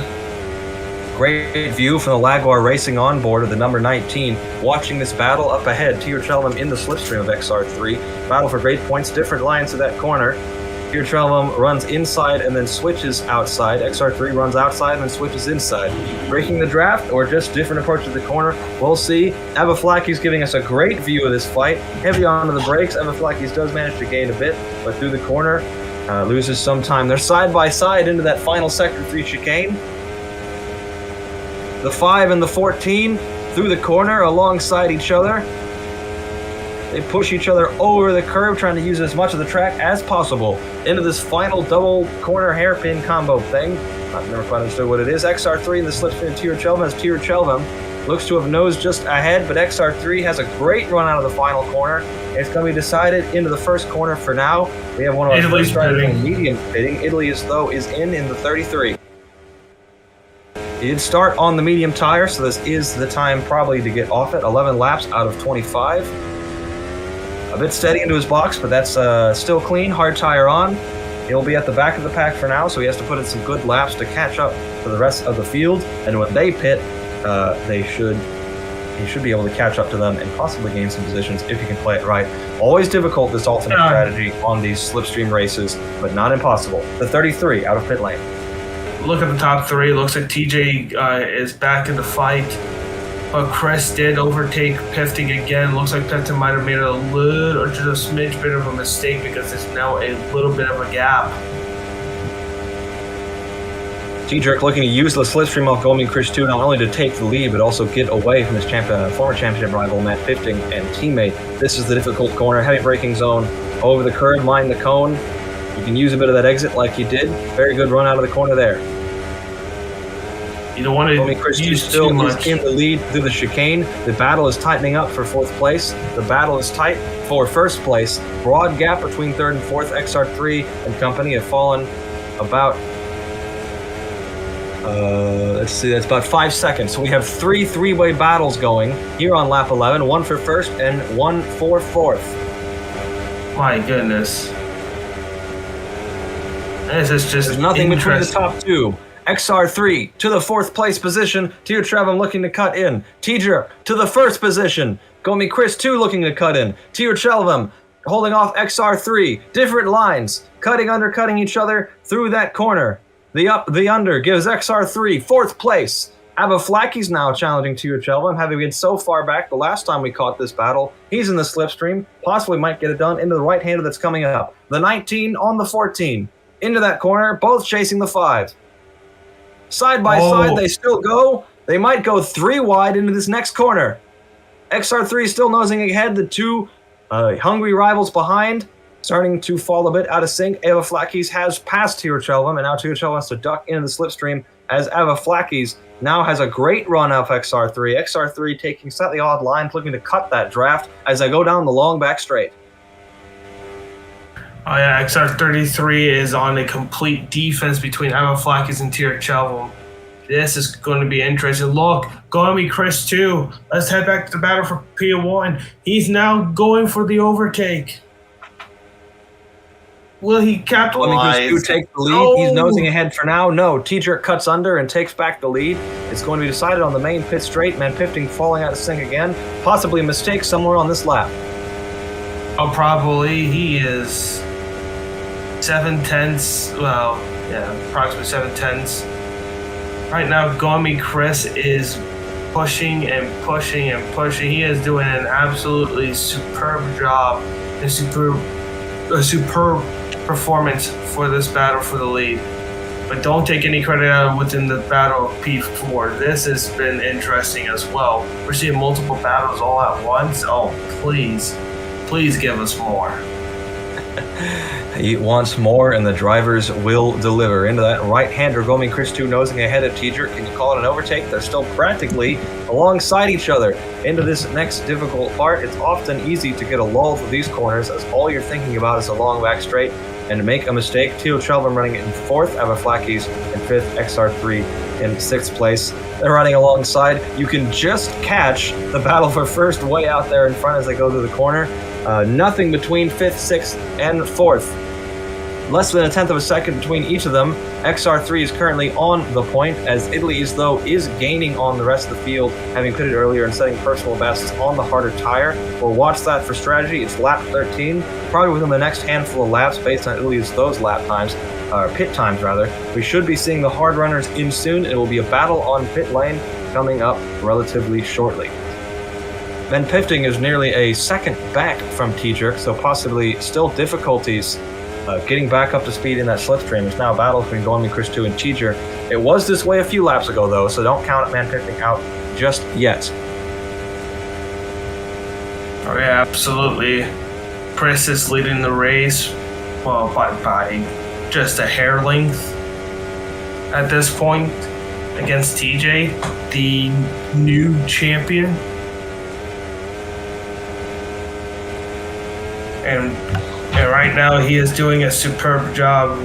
Great view from the Lagwar Racing onboard of the number 19. Watching this battle up ahead. Tirachel in the slipstream of XR3. Battle for great points. Different lines to that corner. Tirachel runs inside and then switches outside. XR3 runs outside and then switches inside. Breaking the draft or just different approach to the corner, we'll see. Avaflaki's giving us a great view of this fight. Heavy onto the brakes. Avaflaki's does manage to gain a bit, but through the corner, loses some time. They're side by side into that final sector 3 chicane. The 5 and the 14 through the corner alongside each other. They push each other over the curb, trying to use as much of the track as possible into this final double corner hairpin combo thing. I've never quite understood what it is. XR3 in the slipstream of Tirachel as Tirachel looks to have nosed just ahead, but XR3 has a great run out of the final corner. It's going to be decided into the first corner for now. We have one of our first drivers in medium pitting. Italy is in the 33. He did start on the medium tire, so this is the time probably to get off it. 11 laps out of 25. A bit steady into his box, but that's still clean. Hard tire on. He'll be at the back of the pack for now, so he has to put in some good laps to catch up to the rest of the field. And when they pit, he should be able to catch up to them and possibly gain some positions if you can play it right. Always difficult, this alternate strategy on these slipstream races, but not impossible. The 33 out of pit lane. Look at the top 3. Looks like TJ is back in the fight. But Chris did overtake Pifting again. Looks like Pifting might have made a little, or just a smidge bit of a mistake because there's now a little bit of a gap. T-Jerk looking to use the slipstream off Gomi Chris 2 not only to take the lead, but also get away from his former championship rival Matt Pifting and teammate. This is the difficult corner, heavy braking zone. Over the curb, mind the cone. You can use a bit of that exit like he did. Very good run out of the corner there. You don't want to Chris use still too much. Is in the lead through the chicane. The battle is tightening up for 4th place. The battle is tight for 1st place. Broad gap between 3rd and 4th. XR3 and company have fallen about, let's see, that's about 5 seconds. So we have 3 three-way battles going here on lap 11. 1 for 1st and 1 for 4th. My goodness. This is just There's nothing between the top 2. XR3 to the 4th place position. Tirachel looking to cut in. T-Jerk to the 1st position. Gomi Chris 2 looking to cut in. Tirachel holding off XR3. Different lines. Undercutting each other through that corner. The up, the under gives XR3 4th place. Avaflaki's now challenging Tirachel, having been so far back the last time we caught this battle. He's in the slipstream. Possibly might get it done into the right-hander that's coming up. The 19 on the 14. Into that corner, both chasing the 5. Side by side, they still go. They might go 3 wide into this next corner. XR3 still nosing ahead. The 2 hungry rivals behind, starting to fall a bit out of sync. Avaflaki's has passed Tirachel, and now Tirachel has to duck into the slipstream as Avaflaki's now has a great run off XR3. XR3 taking slightly odd lines, looking to cut that draft as they go down the long back straight. Oh yeah, XR33 is on a complete defense between Avaflakis and Tirachel. This is going to be interesting. Look, Gomi Chris 2. Let's head back to the battle for P1. He's now going for the overtake. Will he capitalize? Gomi Chris 2 takes the lead. No. He's nosing ahead for now. No, T-Jerk cuts under and takes back the lead. It's going to be decided on the main pit straight. Man Pifting falling out of sync again. Possibly a mistake somewhere on this lap. Oh, probably. He is 7/10. Well, yeah, approximately 7/10. Right now, Gomi Chris is pushing and pushing and pushing. He is doing an absolutely superb job. A superb performance for this battle for the lead. But don't take any credit out of within the battle of P4. This has been interesting as well. We're seeing multiple battles all at once. Oh, please give us more. He wants more, and the drivers will deliver. Into that right-hander, Gomi Chris 2 nosing ahead of Teacher. Can you call it an overtake? They're still practically alongside each other. Into this next difficult part, it's often easy to get a lull for these corners, as all you're thinking about is a long back straight and to make a mistake. Teo Chelvam running in 4th, Abaflakis in 5th, XR3 in 6th place. They're running alongside. You can just catch the battle for first way out there in front as they go through the corner. Nothing between 5th, 6th, and 4th. Less than a tenth of a second between each of them. XR3 is currently on the point, as Italy is gaining on the rest of the field, having pitted earlier and setting personal bests on the harder tire. We'll watch that for strategy. It's lap 13. Probably within the next handful of laps, based on Italy's those lap times, or pit times rather, we should be seeing the hard runners in soon. It will be a battle on pit lane coming up relatively shortly. Ben Pifting is nearly a second back from T-Jerk, so possibly still difficulties getting back up to speed in that slipstream. It's now a battle between Gomi Chris 2 and T-Jerk. It was this way a few laps ago, though, so don't count Ben Pifting out just yet. Oh yeah, absolutely. Chris is leading the race, well, by just a hair length at this point against TJ, the new champion. And right now he is doing a superb job.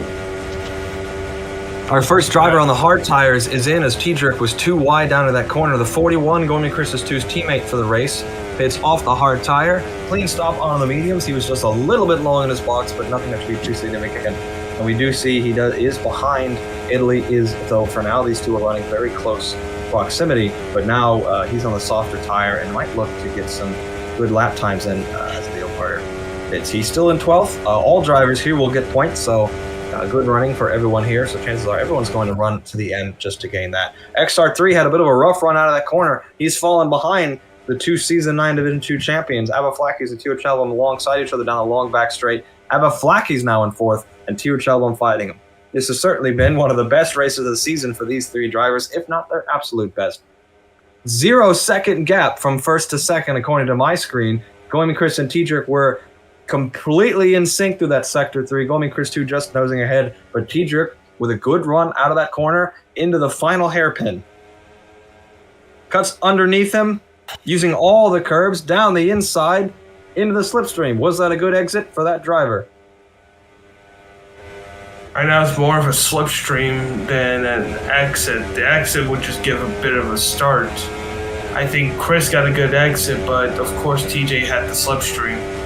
Our first driver on the hard tires is in, as T-Jerk was too wide down to that corner. The 41, Gomi Chris 2's teammate for the race, pits off the hard tire. Clean stop on the mediums. He was just a little bit low in his box, but nothing that should be too significant. And we do see he is behind. Italy is, though, for now. These two are running very close proximity, but now he's on the softer tire and might look to get some good lap times in as the Leoparder. He's still in 12th. All drivers here will get points, so good running for everyone here. So chances are everyone's going to run to the end just to gain that. XR3 had a bit of a rough run out of that corner. He's fallen behind the two Season 9 Division 2 champions, Abaflakis and Teo Chelvam, alongside each other down a long back straight. Abaflakis now in 4th, and Teo Chelvam fighting him. This has certainly been one of the best races of the season for these three drivers, if not their absolute best. 0 second gap from 1st to 2nd, according to my screen. Gomi Chris and T-Jerk were completely in sync through that Sector 3. Gomi Chris 2 just nosing ahead, but T-Jerk with a good run out of that corner into the final hairpin. Cuts underneath him, using all the curbs down the inside into the slipstream. Was that a good exit for that driver? Right now it's more of a slipstream than an exit. The exit would just give a bit of a start. I think Chris got a good exit, but of course TJ had the slipstream.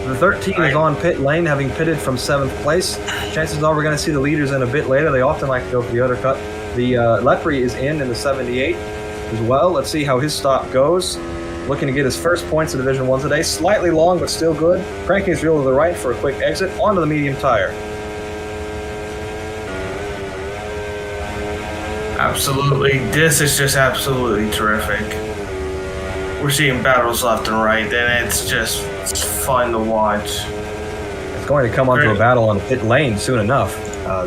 The 13 is on pit lane, having pitted from 7th place. Chances are we're going to see the leaders in a bit later. They often like to go for the undercut. The Lepre is in the 78 as well. Let's see how his stop goes. Looking to get his first points in Division 1 today. Slightly long, but still good. Cranking his wheel to the right for a quick exit onto the medium tire. Absolutely. This is just absolutely terrific. We're seeing battles left and right, and it's fun to watch. It's going to come onto a battle on pit lane soon enough.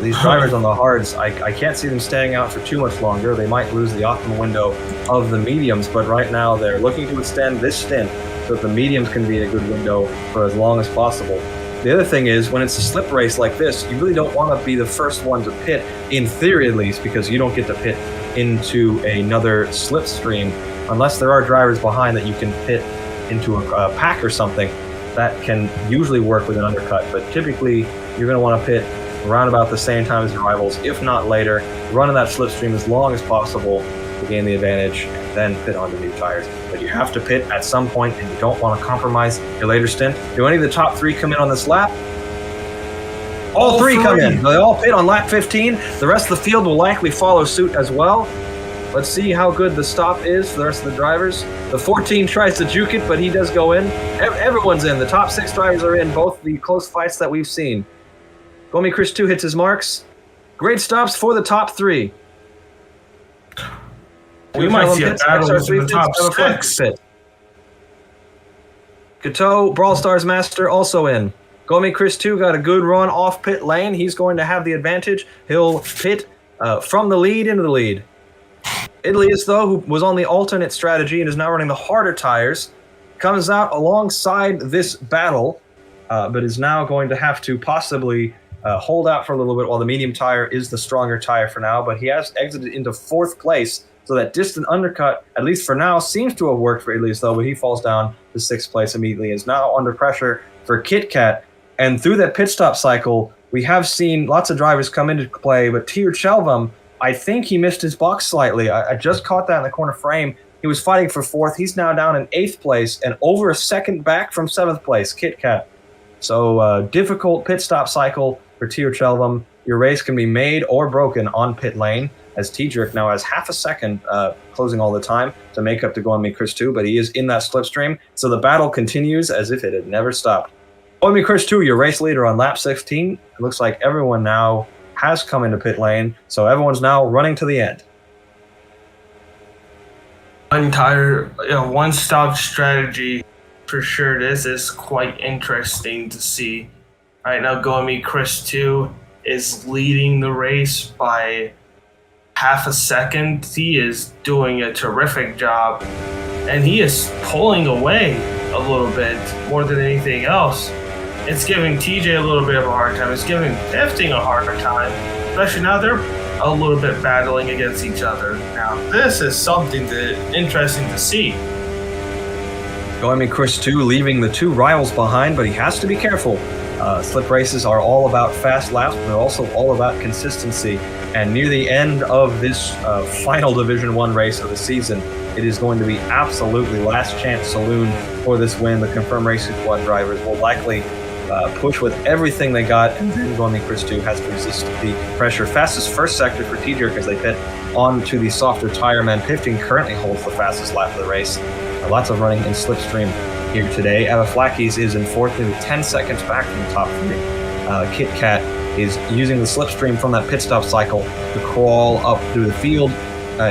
These drivers on the hards, I can't see them staying out for too much longer. They might lose the optimal window of the mediums, but right now they're looking to extend this stint so that the mediums can be in a good window for as long as possible. The other thing is, when it's a slip race like this, you really don't want to be the first one to pit, in theory at least, because you don't get to pit into another slipstream unless there are drivers behind that you can pit into a pack or something. That can usually work with an undercut, but typically you're going to want to pit around about the same time as your rivals, if not later, run in that slipstream as long as possible to gain the advantage, and then pit onto new tires. But you have to pit at some point, and you don't want to compromise your later stint. Do any of the top three come in on this lap? All three come in. They all pit on lap 15. The rest of the field will likely follow suit as well. Let's see how good the stop is for the rest of the drivers. The 14 tries to juke it, but he does go in. Everyone's in. The top 6 drivers are in, both the close fights that we've seen. Gomi Chris 2 hits his marks. Great stops for the top 3. We might see a battle in the top 6. Kato, Brawl Stars Master, also in. Gomi Chris 2 got a good run off pit lane. He's going to have the advantage. He'll pit from the lead into the lead. Ilias, though, who was on the alternate strategy and is now running the harder tires, comes out alongside this battle, but is now going to have to possibly hold out for a little bit while the medium tire is the stronger tire for now, but he has exited into 4th place, so that distant undercut, at least for now, seems to have worked for Ilias, though, but he falls down to 6th place immediately, is now under pressure for KitKat, and through that pit stop cycle, we have seen lots of drivers come into play, but Tier Chelvam, I think he missed his box slightly. I just caught that in the corner frame. He was fighting for 4th. He's now down in 8th place and over a second back from 7th place, KitKat. So difficult pit stop cycle for Tier Chelvam. Your race can be made or broken on pit lane, as T-Jerk now has half a second closing all the time to make up to Goemi Chris 2, but he is in that slipstream, so the battle continues as if it had never stopped. Goemi Chris 2, your race leader on lap 16. It looks like everyone now has come into pit lane, so everyone's now running to the end. One stop strategy for sure. This is quite interesting to see. Right now, Goemi Chris 2 is leading the race by half a second. He is doing a terrific job, and he is pulling away a little bit more than anything else. It's giving TJ a little bit of a hard time. It's giving Pifting a harder time, especially now they're a little bit battling against each other. Now, this is something interesting to see. Goemi Chris 2 leaving the 2 rivals behind, but he has to be careful. Slip races are all about fast laps, but they're also all about consistency. And near the end of this final Division 1 race of the season, it is going to be absolutely last chance saloon for this win. The Confirmed Racing Squad drivers will likely push with everything they got, and then Goemi Chris 2 has to resist the pressure. Fastest first sector for T-Jerk as they pit onto the softer tire. Man Pifting currently holds the fastest lap of the race. Lots of running in slipstream here today. Flakis is in 4th, maybe 10 seconds back from the top 3. KitKat is using the slipstream from that pit stop cycle to crawl up through the field.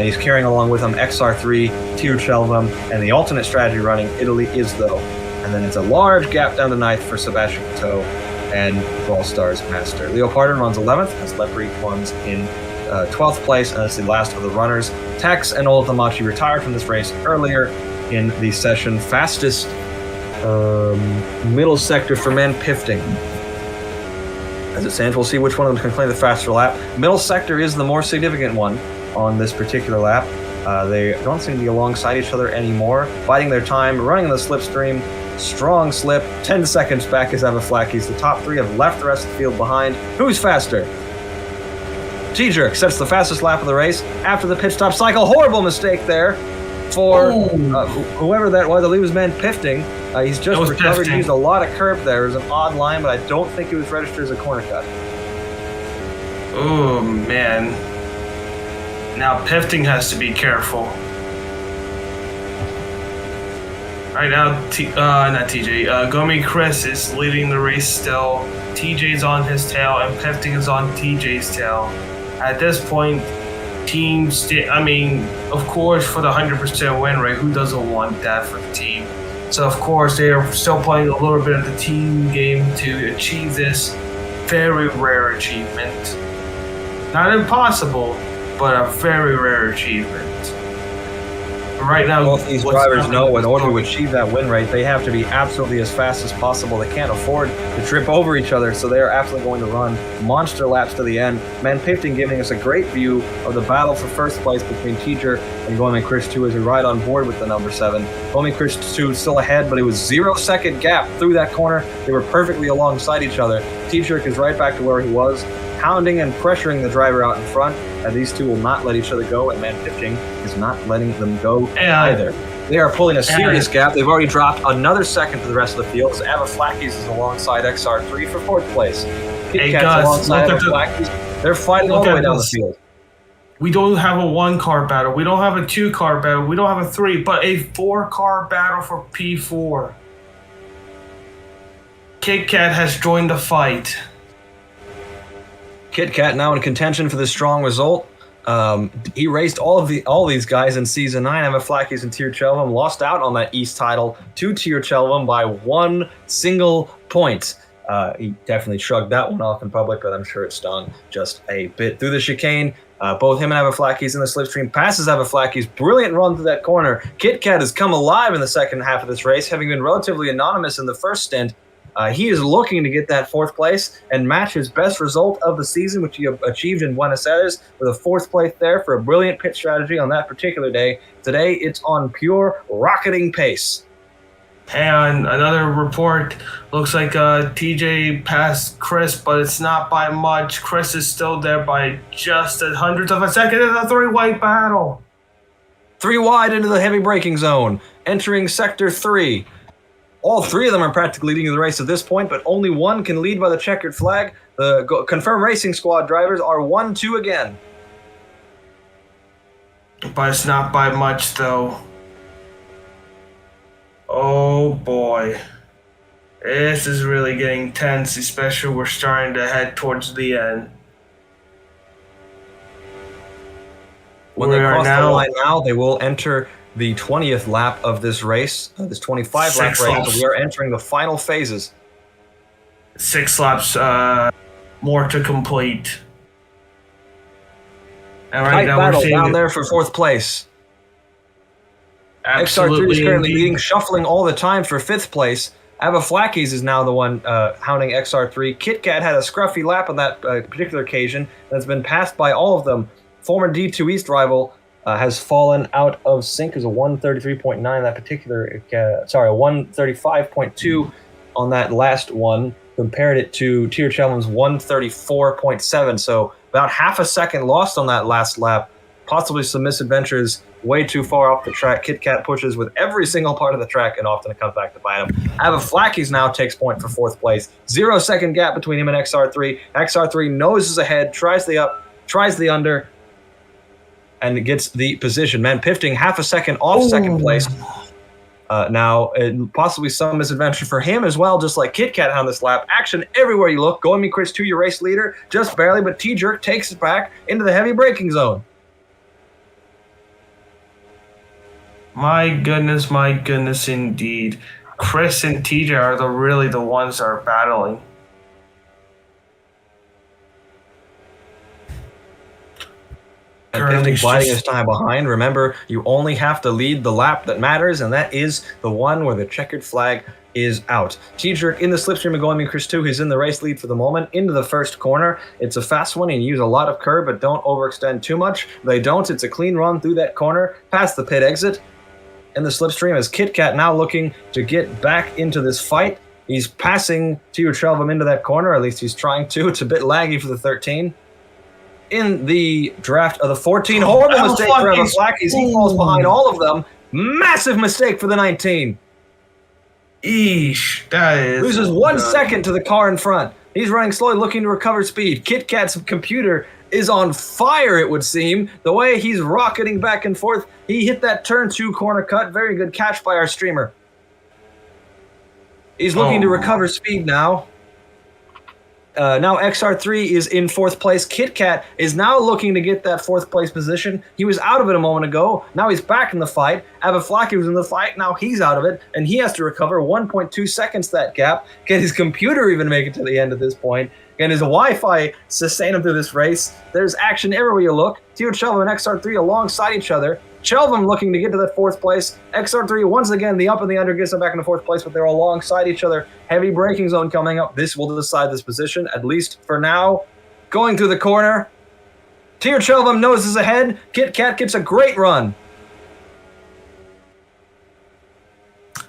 He's carrying along with him XR3, Tier Chelvam, and the alternate strategy running Italy is though. And then it's a large gap down to 9th for Sebastian Coteau and Brawl Stars Master. Leo Pardon runs 11th as Lepri runs in 12th place, and that's the last of the runners. Tex and Olatamachi retired from this race earlier in the session. Fastest middle sector for Man Pifting. As it stands, we'll see which one of them can claim the faster lap. Middle sector is the more significant one on this particular lap. They don't seem to be alongside each other anymore, biding their time, running in the slipstream. Strong slip, 10 seconds back is Flakis. The top 3 have left the rest of the field behind. Who's faster? T-Jerk sets the fastest lap of the race after the pit stop cycle. Horrible mistake there for whoever that was. I believe it was Man Pifting. He's just recovered. He used a lot of curb there. It was an odd line, but I don't think it was registered as a corner cut. Oh, man. Now Pifting has to be careful. Right now, not TJ, Goemi Chris is leading the race still. TJ's on his tail, and Pifting is on TJ's tail. At this point, of course, for the 100% win rate, who doesn't want that for the team? So, of course, they are still playing a little bit of the team game to achieve this very rare achievement. Not impossible, but a very rare achievement. Right now, both these drivers know in order to achieve that win rate, they have to be absolutely as fast as possible. They can't afford to trip over each other, so they are absolutely going to run monster laps to the end. Man Pifting giving us a great view of the battle for first place between T-Jerk and Goemi Chris 2 as we ride on board with the number 7. Goemi Chris 2 still ahead, but it was 0-second gap through that corner. They were perfectly alongside each other. T-Jerk is right back to where he was, hounding and pressuring the driver out in front, and these two will not let each other go, and Man Pifting is not letting them go either. They are pulling a serious gap. They've already dropped another second to the rest of the field, as Flakis is alongside XR3 for 4th place. KitKat's alongside Flakis. They're fighting all the way down the field. We don't have a 1-car battle. We don't have a 2-car battle. We don't have a 3, but a 4-car battle for P4. KitKat has joined the fight. KitKat now in contention for this strong result. He raced all these guys in Season 9. Emma Flackies and Tier Chelvam lost out on that East title to Tier Chelvam by 1 single point. He definitely shrugged that one off in public, but I'm sure it stung just a bit. Through the chicane, both him and Ava Flackies in the slipstream, passes Ava Flackies. Brilliant run through that corner. Kit Kat has come alive in the second half of this race, having been relatively anonymous in the first stint. He is looking to get that 4th place and match his best result of the season, which he achieved in Buenos Aires with a 4th place there for a brilliant pit strategy on that particular day. Today, it's on pure rocketing pace. And another report looks like TJ passed Chris, but it's not by much. Chris is still there by just a hundredth of a second in the 3-way battle. 3 wide into the heavy braking zone, entering Sector 3. All 3 of them are practically leading the race at this point, but only one can lead by the checkered flag. The confirmed racing squad drivers are 1-2 again. But it's not by much, though. Oh boy. This is really getting tense, especially we're starting to head towards the end. When they cross the line now, they will enter the 20th lap of this race, this 25-lap race. So we are entering the final phases. 6 laps more to complete. And right now battle down there for 4th place. XR3 is currently leading, shuffling all the time for 5th place. Ava Flackies is now the one hounding XR3. Kit Kat had a scruffy lap on that particular occasion and has been passed by all of them. Former D2 East rival has fallen out of sync as a 133.9 that particular, a 135.2 on that last one. Compared it to Tier Chelham's 134.7, so about half a second lost on that last lap. Possibly some misadventures way too far off the track. Kit Kat pushes with every single part of the track, and often it comes back to bite him. Ava Flackies now takes point for 4th place. 0 second gap between him and XR3. XR3 noses ahead, tries the up, tries the under, and gets the position. Man, pivoting half a second off second place. Now, possibly some misadventure for him as well, just like Kit Kat on this lap. Action everywhere you look. Going Me Chris 2, your race leader, just barely, but T-Jerk takes it back into the heavy braking zone. My goodness indeed. Chris and TJ are really the ones that are battling. And Pifting biding his time behind. Remember, you only have to lead the lap that matters, and that is the one where the checkered flag is out. T-Jerk in the slipstream of Going Me Chris 2. He's in the race lead for the moment. Into the first corner. It's a fast one. You use a lot of curb, but don't overextend too much. They don't. It's a clean run through that corner, past the pit exit. In the slipstream as Kit Kat now looking to get back into this fight. He's passing Tier Chelvam into that corner, at least he's trying to. It's a bit laggy for the 13. In the draft of the 14, horrible mistake for Ava Flackies. He falls behind all of them. Massive mistake for the 19. Eesh, that is... Loses 1 second to the car in front. He's running slowly, looking to recover speed. Kit Kat's computer is on fire, it would seem. The way he's rocketing back and forth. He hit that turn 2 corner cut. Very good catch by our streamer. He's looking to recover speed now. Now XR3 is in 4th place. Kit Kat is now looking to get that 4th place position. He was out of it a moment ago. Now he's back in the fight. Ava Flackies was in the fight. Now he's out of it, and he has to recover 1.2 seconds that gap. Can his computer even make it to the end at this point? Can his Wi-Fi sustain him through this race? There's action everywhere you look. Tier Chelvam and XR3 alongside each other. Chelvam looking to get to that 4th place. XR3 once again, the up and the under gets them back into 4th place, but they're alongside each other. Heavy braking zone coming up. This will decide this position, at least for now. Going through the corner. Tier Chelvam noses ahead. Kit Kat gets a great run.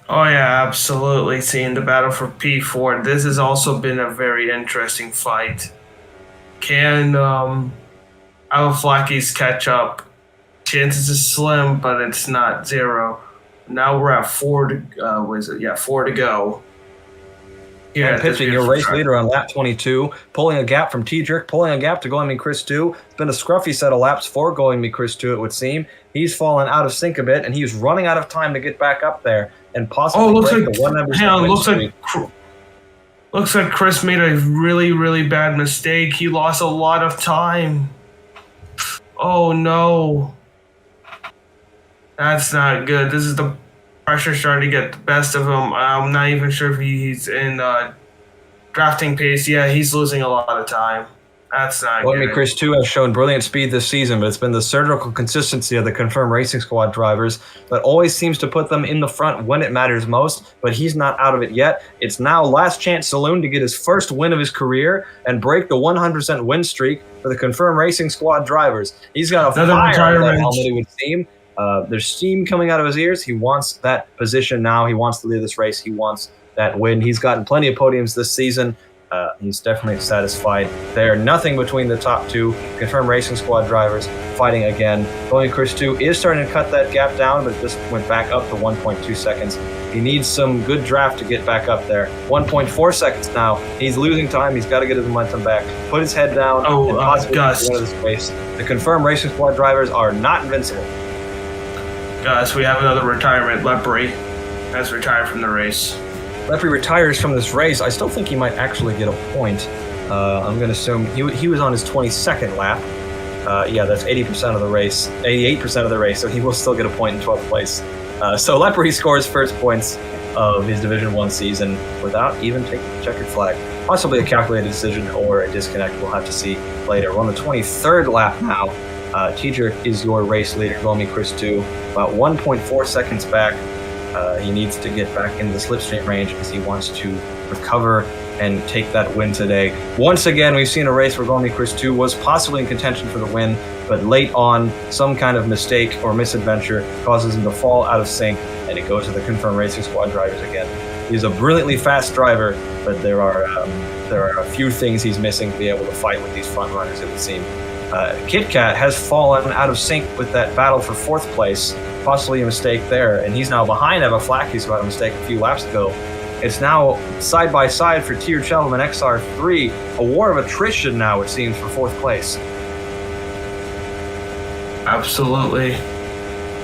Oh yeah, absolutely. Seeing the battle for P4. This has also been a very interesting fight. Can Ava Flackies catch up? Chances is slim, but it's not 0. Now we're at 4 to 4 to go. Yeah, Pifting, your race leader on lap 22, pulling a gap from T-Jerk, pulling a gap to Going Me Chris 2. It's been a scruffy set of laps for Going Me Chris 2, it would seem. He's fallen out of sync a bit, and he's running out of time to get back up there and possibly break the 100. Looks like Chris made a really, really bad mistake. He lost a lot of time. Oh no. That's not good. This is the pressure starting to get the best of him. I'm not even sure if he's in drafting pace. Yeah, he's losing a lot of time. That's not good. Chris 2 has shown brilliant speed this season, but it's been the surgical consistency of the Confirmed Racing Squad drivers that always seems to put them in the front when it matters most, but he's not out of it yet. It's now Last Chance Saloon to get his first win of his career and break the 100% win streak for the Confirmed Racing Squad drivers. He's got a fire on that helmet, it would seem. There's steam coming out of his ears. He wants that position now. He wants to lead this race. He wants that win. He's gotten plenty of podiums this season. He's definitely satisfied there. Nothing between the top two Confirmed Racing Squad drivers fighting again. Only Chris 2 is starting to cut that gap down, but just went back up to 1.2 seconds. He needs some good draft to get back up there. 1.4 seconds now. He's losing time. He's got to get his momentum back. Put his head down and possibly win this race. The Confirmed Racing Squad drivers are not invincible. Gus, we have another retirement. Lepre has retired from the race. Lepre retires from this race. I still think he might actually get a point. I'm going to assume he was on his 22nd lap. Yeah, that's 80% of the race, 88% of the race, so he will still get a point in 12th place. So Lepre scores first points of his Division 1 season without even taking the checkered flag. Possibly a calculated decision or a disconnect. We'll have to see later. We're on the 23rd lap now. Teacher is your race leader, Gomi Chris 2, about 1.4 seconds back. He needs to get back into the slipstream range because he wants to recover and take that win today. Once again, we've seen a race where Gomi Chris 2 was possibly in contention for the win, but late on, some kind of mistake or misadventure causes him to fall out of sync, and it goes to the Confirmed Racing Squad drivers again. He's a brilliantly fast driver, but there are a few things he's missing to be able to fight with these front runners, it would seem. Kit Kat has fallen out of sync with that battle for 4th place, possibly a mistake there, and he's now behind Eva Flackies, who had a mistake a few laps ago. It's now side by side for Tier Chelm and XR3, a war of attrition now, it seems, for 4th place. Absolutely.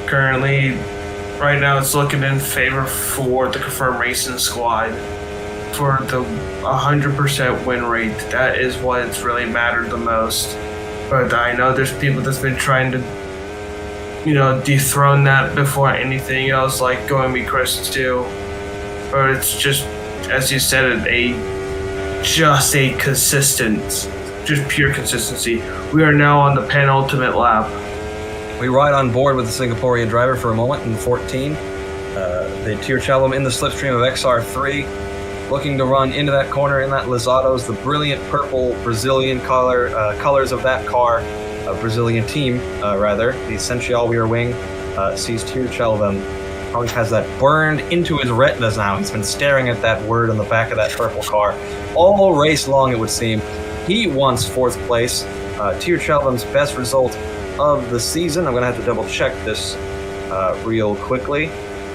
Currently, right now, it's looking in favor for the Confirmed Racing Squad for the 100% win rate. That is what's really mattered the most. But I know there's people that's been trying to, dethrone that before anything else, like Gomi Chris 2. But it's just, as you said, just pure consistency. We are now on the penultimate lap. We ride on board with the Singaporean driver for a moment in 14. The Tier Chelm in the slipstream of XR3. Looking to run into that corner in that Lizados, the brilliant purple Brazilian colors of that car, Brazilian team, rather. The Essential rear wing sees Tier Chelm. Probably has that burned into his retinas now. He's been staring at that word on the back of that purple car all race long, it would seem. He wants 4th place. Tier Chelm's best result of the season, I'm going to have to double check this real quickly,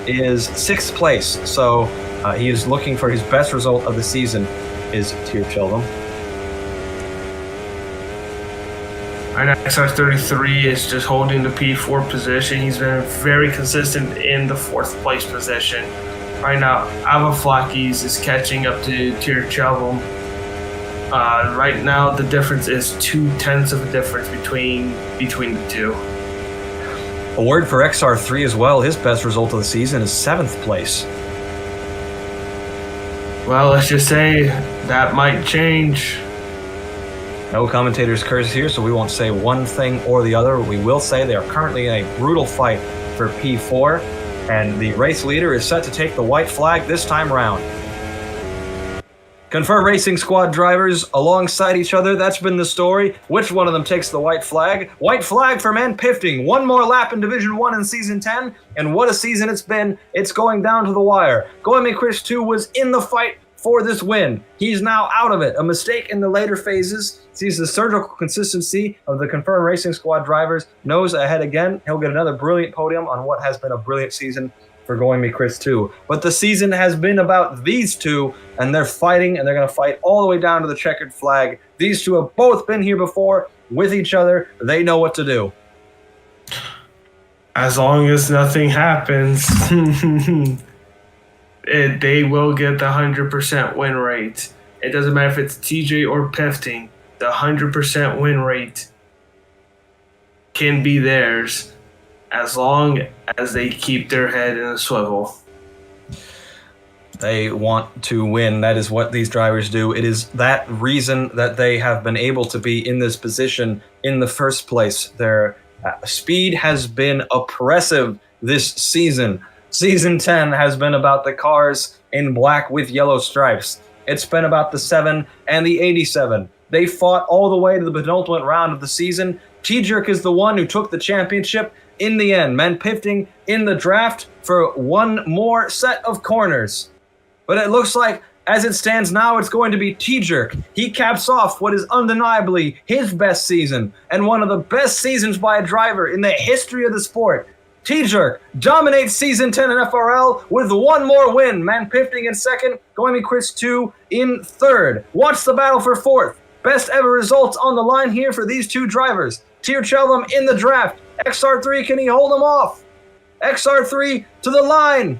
is 6th place. So he is looking for his best result of the season is Tier Chelm. And XR33 is just holding the P4 position. He's been very consistent in the 4th place position. Right now, Ava Flackies is catching up to Tier Chelm. Right now, the difference is 0.2 of a difference between the two. A word for XR3 as well. His best result of the season is 7th place. Well, let's just say that might change. No commentator's curse here, so we won't say one thing or the other. We will say they are currently in a brutal fight for P4, and the race leader is set to take the white flag this time round. Confirmed Racing Squad drivers alongside each other, that's been the story. Which one of them takes the white flag? White flag for Man Pifting. One more lap in Division 1 in Season 10, and what a season it's been. It's going down to the wire. Goemi Chris 2 was in the fight for this win. He's now out of it. A mistake in the later phases sees the surgical consistency of the Confirmed Racing Squad drivers. Nose ahead again. He'll get another brilliant podium on what has been a brilliant season for Goemi Chris 2. But the season has been about these two, and they're fighting, and they're going to fight all the way down to the checkered flag. These two have both been here before with each other. They know what to do. As long as nothing happens, they will get the 100% win rate. It doesn't matter if it's TJ or Pifting. The 100% win rate can be theirs as long as they keep their head in a swivel. They want to win. That is what these drivers do. It is that reason that they have been able to be in this position in the first place. Their speed has been oppressive this season. Season 10 has been about the cars in black with yellow stripes. It's been about the 7 and the 87. They fought all the way to the penultimate round of the season. T-Jerk is the one who took the championship in the end. Manpifting in the draft for one more set of corners. But it looks like, as it stands now, it's going to be T-Jerk. He caps off what is undeniably his best season, and one of the best seasons by a driver in the history of the sport. T-Jerk dominates Season 10 in FRL with one more win. Manpifting in second, going to be Chris 2 in third. Watch the battle for fourth. Best ever results on the line here for these two drivers. Tier Chelvam in the draft. XR3, can he hold him off? XR3 to the line.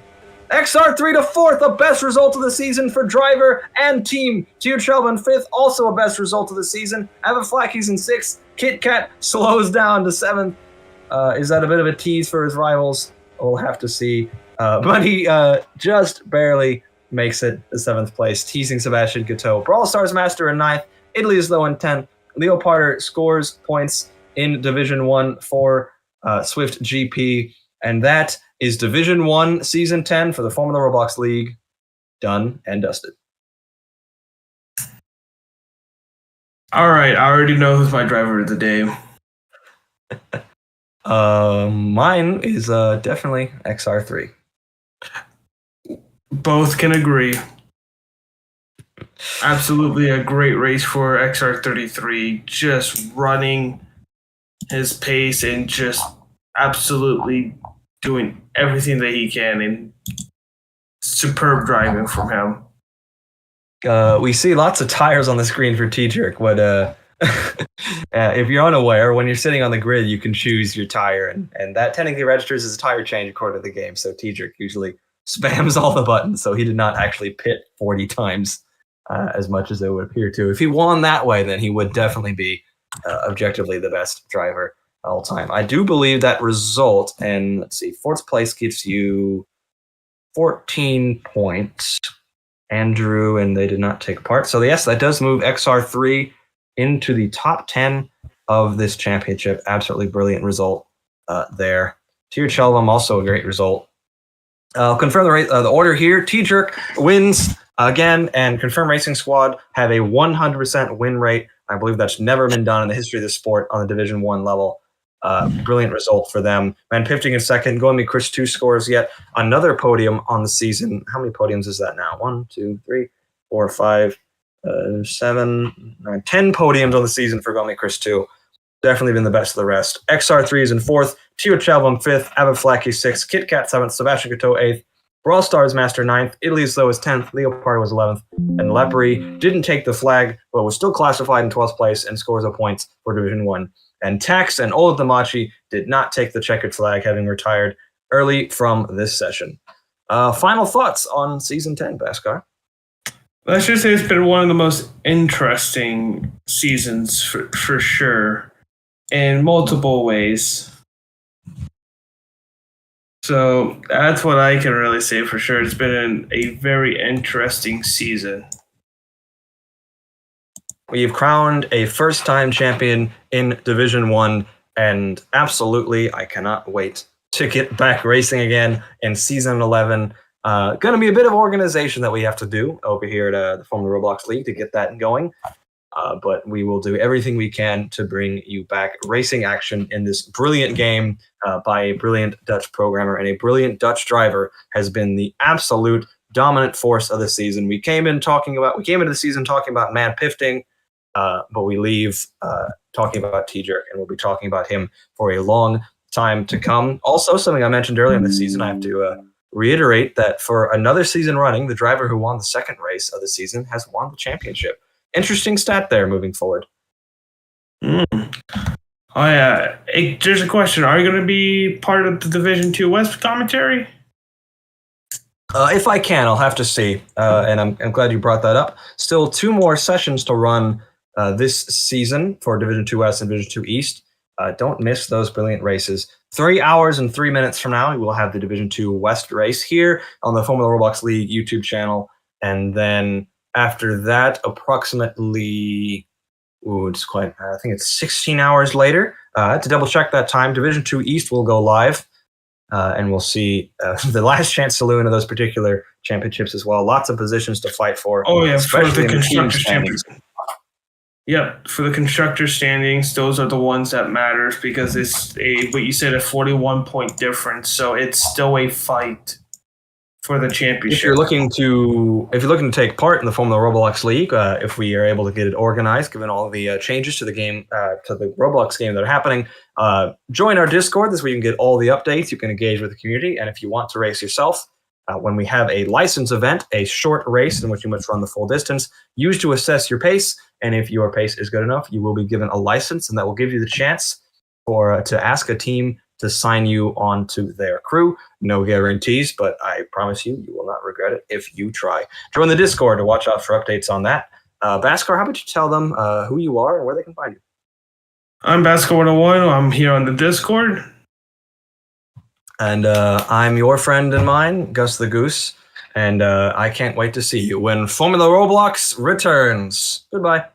XR3 to fourth, a best result of the season for driver and team. Tier Chelvam fifth, also a best result of the season. Avaflaki's in sixth. Kit Kat slows down to seventh. Is that a bit of a tease for his rivals? We'll have to see. But he just barely makes it to seventh place, teasing Sebastian Guiteau. Brawl Stars Master in ninth. Italy is though in 10th. Leoparder scores points in Division 1 for Swift GP. And that is Division 1 Season 10 for the Formula Roblox League. Done and dusted. All right, I already know who's my driver of the day. Mine is definitely XR3. Both can agree. Absolutely a great race for XR33, just running his pace and just absolutely doing everything that he can, and superb driving from him. We see lots of tires on the screen for T-Jerk. What if you're unaware, when you're sitting on the grid, you can choose your tire, and that technically registers as a tire change according to the game. So T-Jerk usually spams all the buttons, so he did not actually pit 40 times as much as it would appear to. If he won that way, then he would definitely be objectively the best driver all time. I do believe that result, and let's see, fourth place gives you 14 points. Andrew, and they did not take part. So yes, that does move XR3 into the top 10 of this championship. Absolutely brilliant result there. Tier Chelvam, also a great result. I'll confirm the order here. T-Jerk wins again, and Confirm Racing Squad have a 100% win rate. I believe that's never been done in the history of the sport on the Division 1 level. Brilliant result for them. Manpifting in second, going to be Chris 2 scores yet another podium on the season. How many podiums is that now? 1, 2, 3, 4, 5, 7, 9, 10 podiums on the season for Gomi Chris 2. Definitely been the best of the rest. XR3 is in fourth, Tier Chelvam fifth, Avaflaki sixth, Kit Kat seventh, Sebastian Guiteau eighth, Brawl Stars Master ninth, Italy's though is 10th, Leopard was 11th, and Lepery didn't take the flag, but was still classified in 12th place and scores of points for Division 1. And Tax and Ola Damachi did not take the checkered flag, having retired early from this session. Final thoughts on Season 10, Bhaskar? Let's just say it's been one of the most interesting seasons for sure, in multiple ways. So that's what I can really say for sure. It's been a very interesting season. We've crowned a first-time champion in Division 1, and absolutely, I cannot wait to get back racing again in Season 11. Going to be a bit of organization that we have to do over here at the Formula Roblox League to get that going. But we will do everything we can to bring you back racing action in this brilliant game by a brilliant Dutch programmer, and a brilliant Dutch driver has been the absolute dominant force of the season. We came into the season talking about Manpifting, but we leave talking about T-Jerk, and we'll be talking about him for a long time to come. Also, something I mentioned earlier in the season, I have to reiterate that for another season running, the driver who won the second race of the season has won the championship. Interesting stat there moving forward. Oh, yeah. Hey, there's a question. Are you going to be part of the Division 2 West commentary? If I can, I'll have to see. And I'm glad you brought that up. Still 2 more sessions to run this season for Division 2 West and Division 2 East. Don't miss those brilliant races. 3 hours and 3 minutes from now, we will have the Division 2 West race here on the Formula ROBLOX League YouTube channel. And then after that, approximately, I think it's 16 hours later. To double check that time, Division 2 East will go live. And we'll see the last chance saloon of those particular championships as well. Lots of positions to fight for. Oh, yeah, for especially the in team constructors standings. Yep, for the constructor standings, those are the ones that matters because it's what you said, a 41-point difference. So it's still a fight for the championship. If you're looking to take part in the Formula ROBLOX League, if we are able to get it organized, given all the changes to the game, to the ROBLOX game that are happening, join our Discord. This way you can get all the updates. You can engage with the community, and if you want to race yourself, when we have a license event, a short race in which you must run the full distance, used to assess your pace. And if your pace is good enough, you will be given a license, and that will give you the chance to ask a team to sign you onto their crew. No guarantees, but I promise you, you will not regret it if you try. Join the Discord to watch out for updates on that. Bhaskar, how about you tell them who you are and where they can find you? I'm Bhaskar101. I'm here on the Discord. And I'm your friend and mine, Gus the Goose. And I can't wait to see you when Formula ROBLOX returns. Goodbye.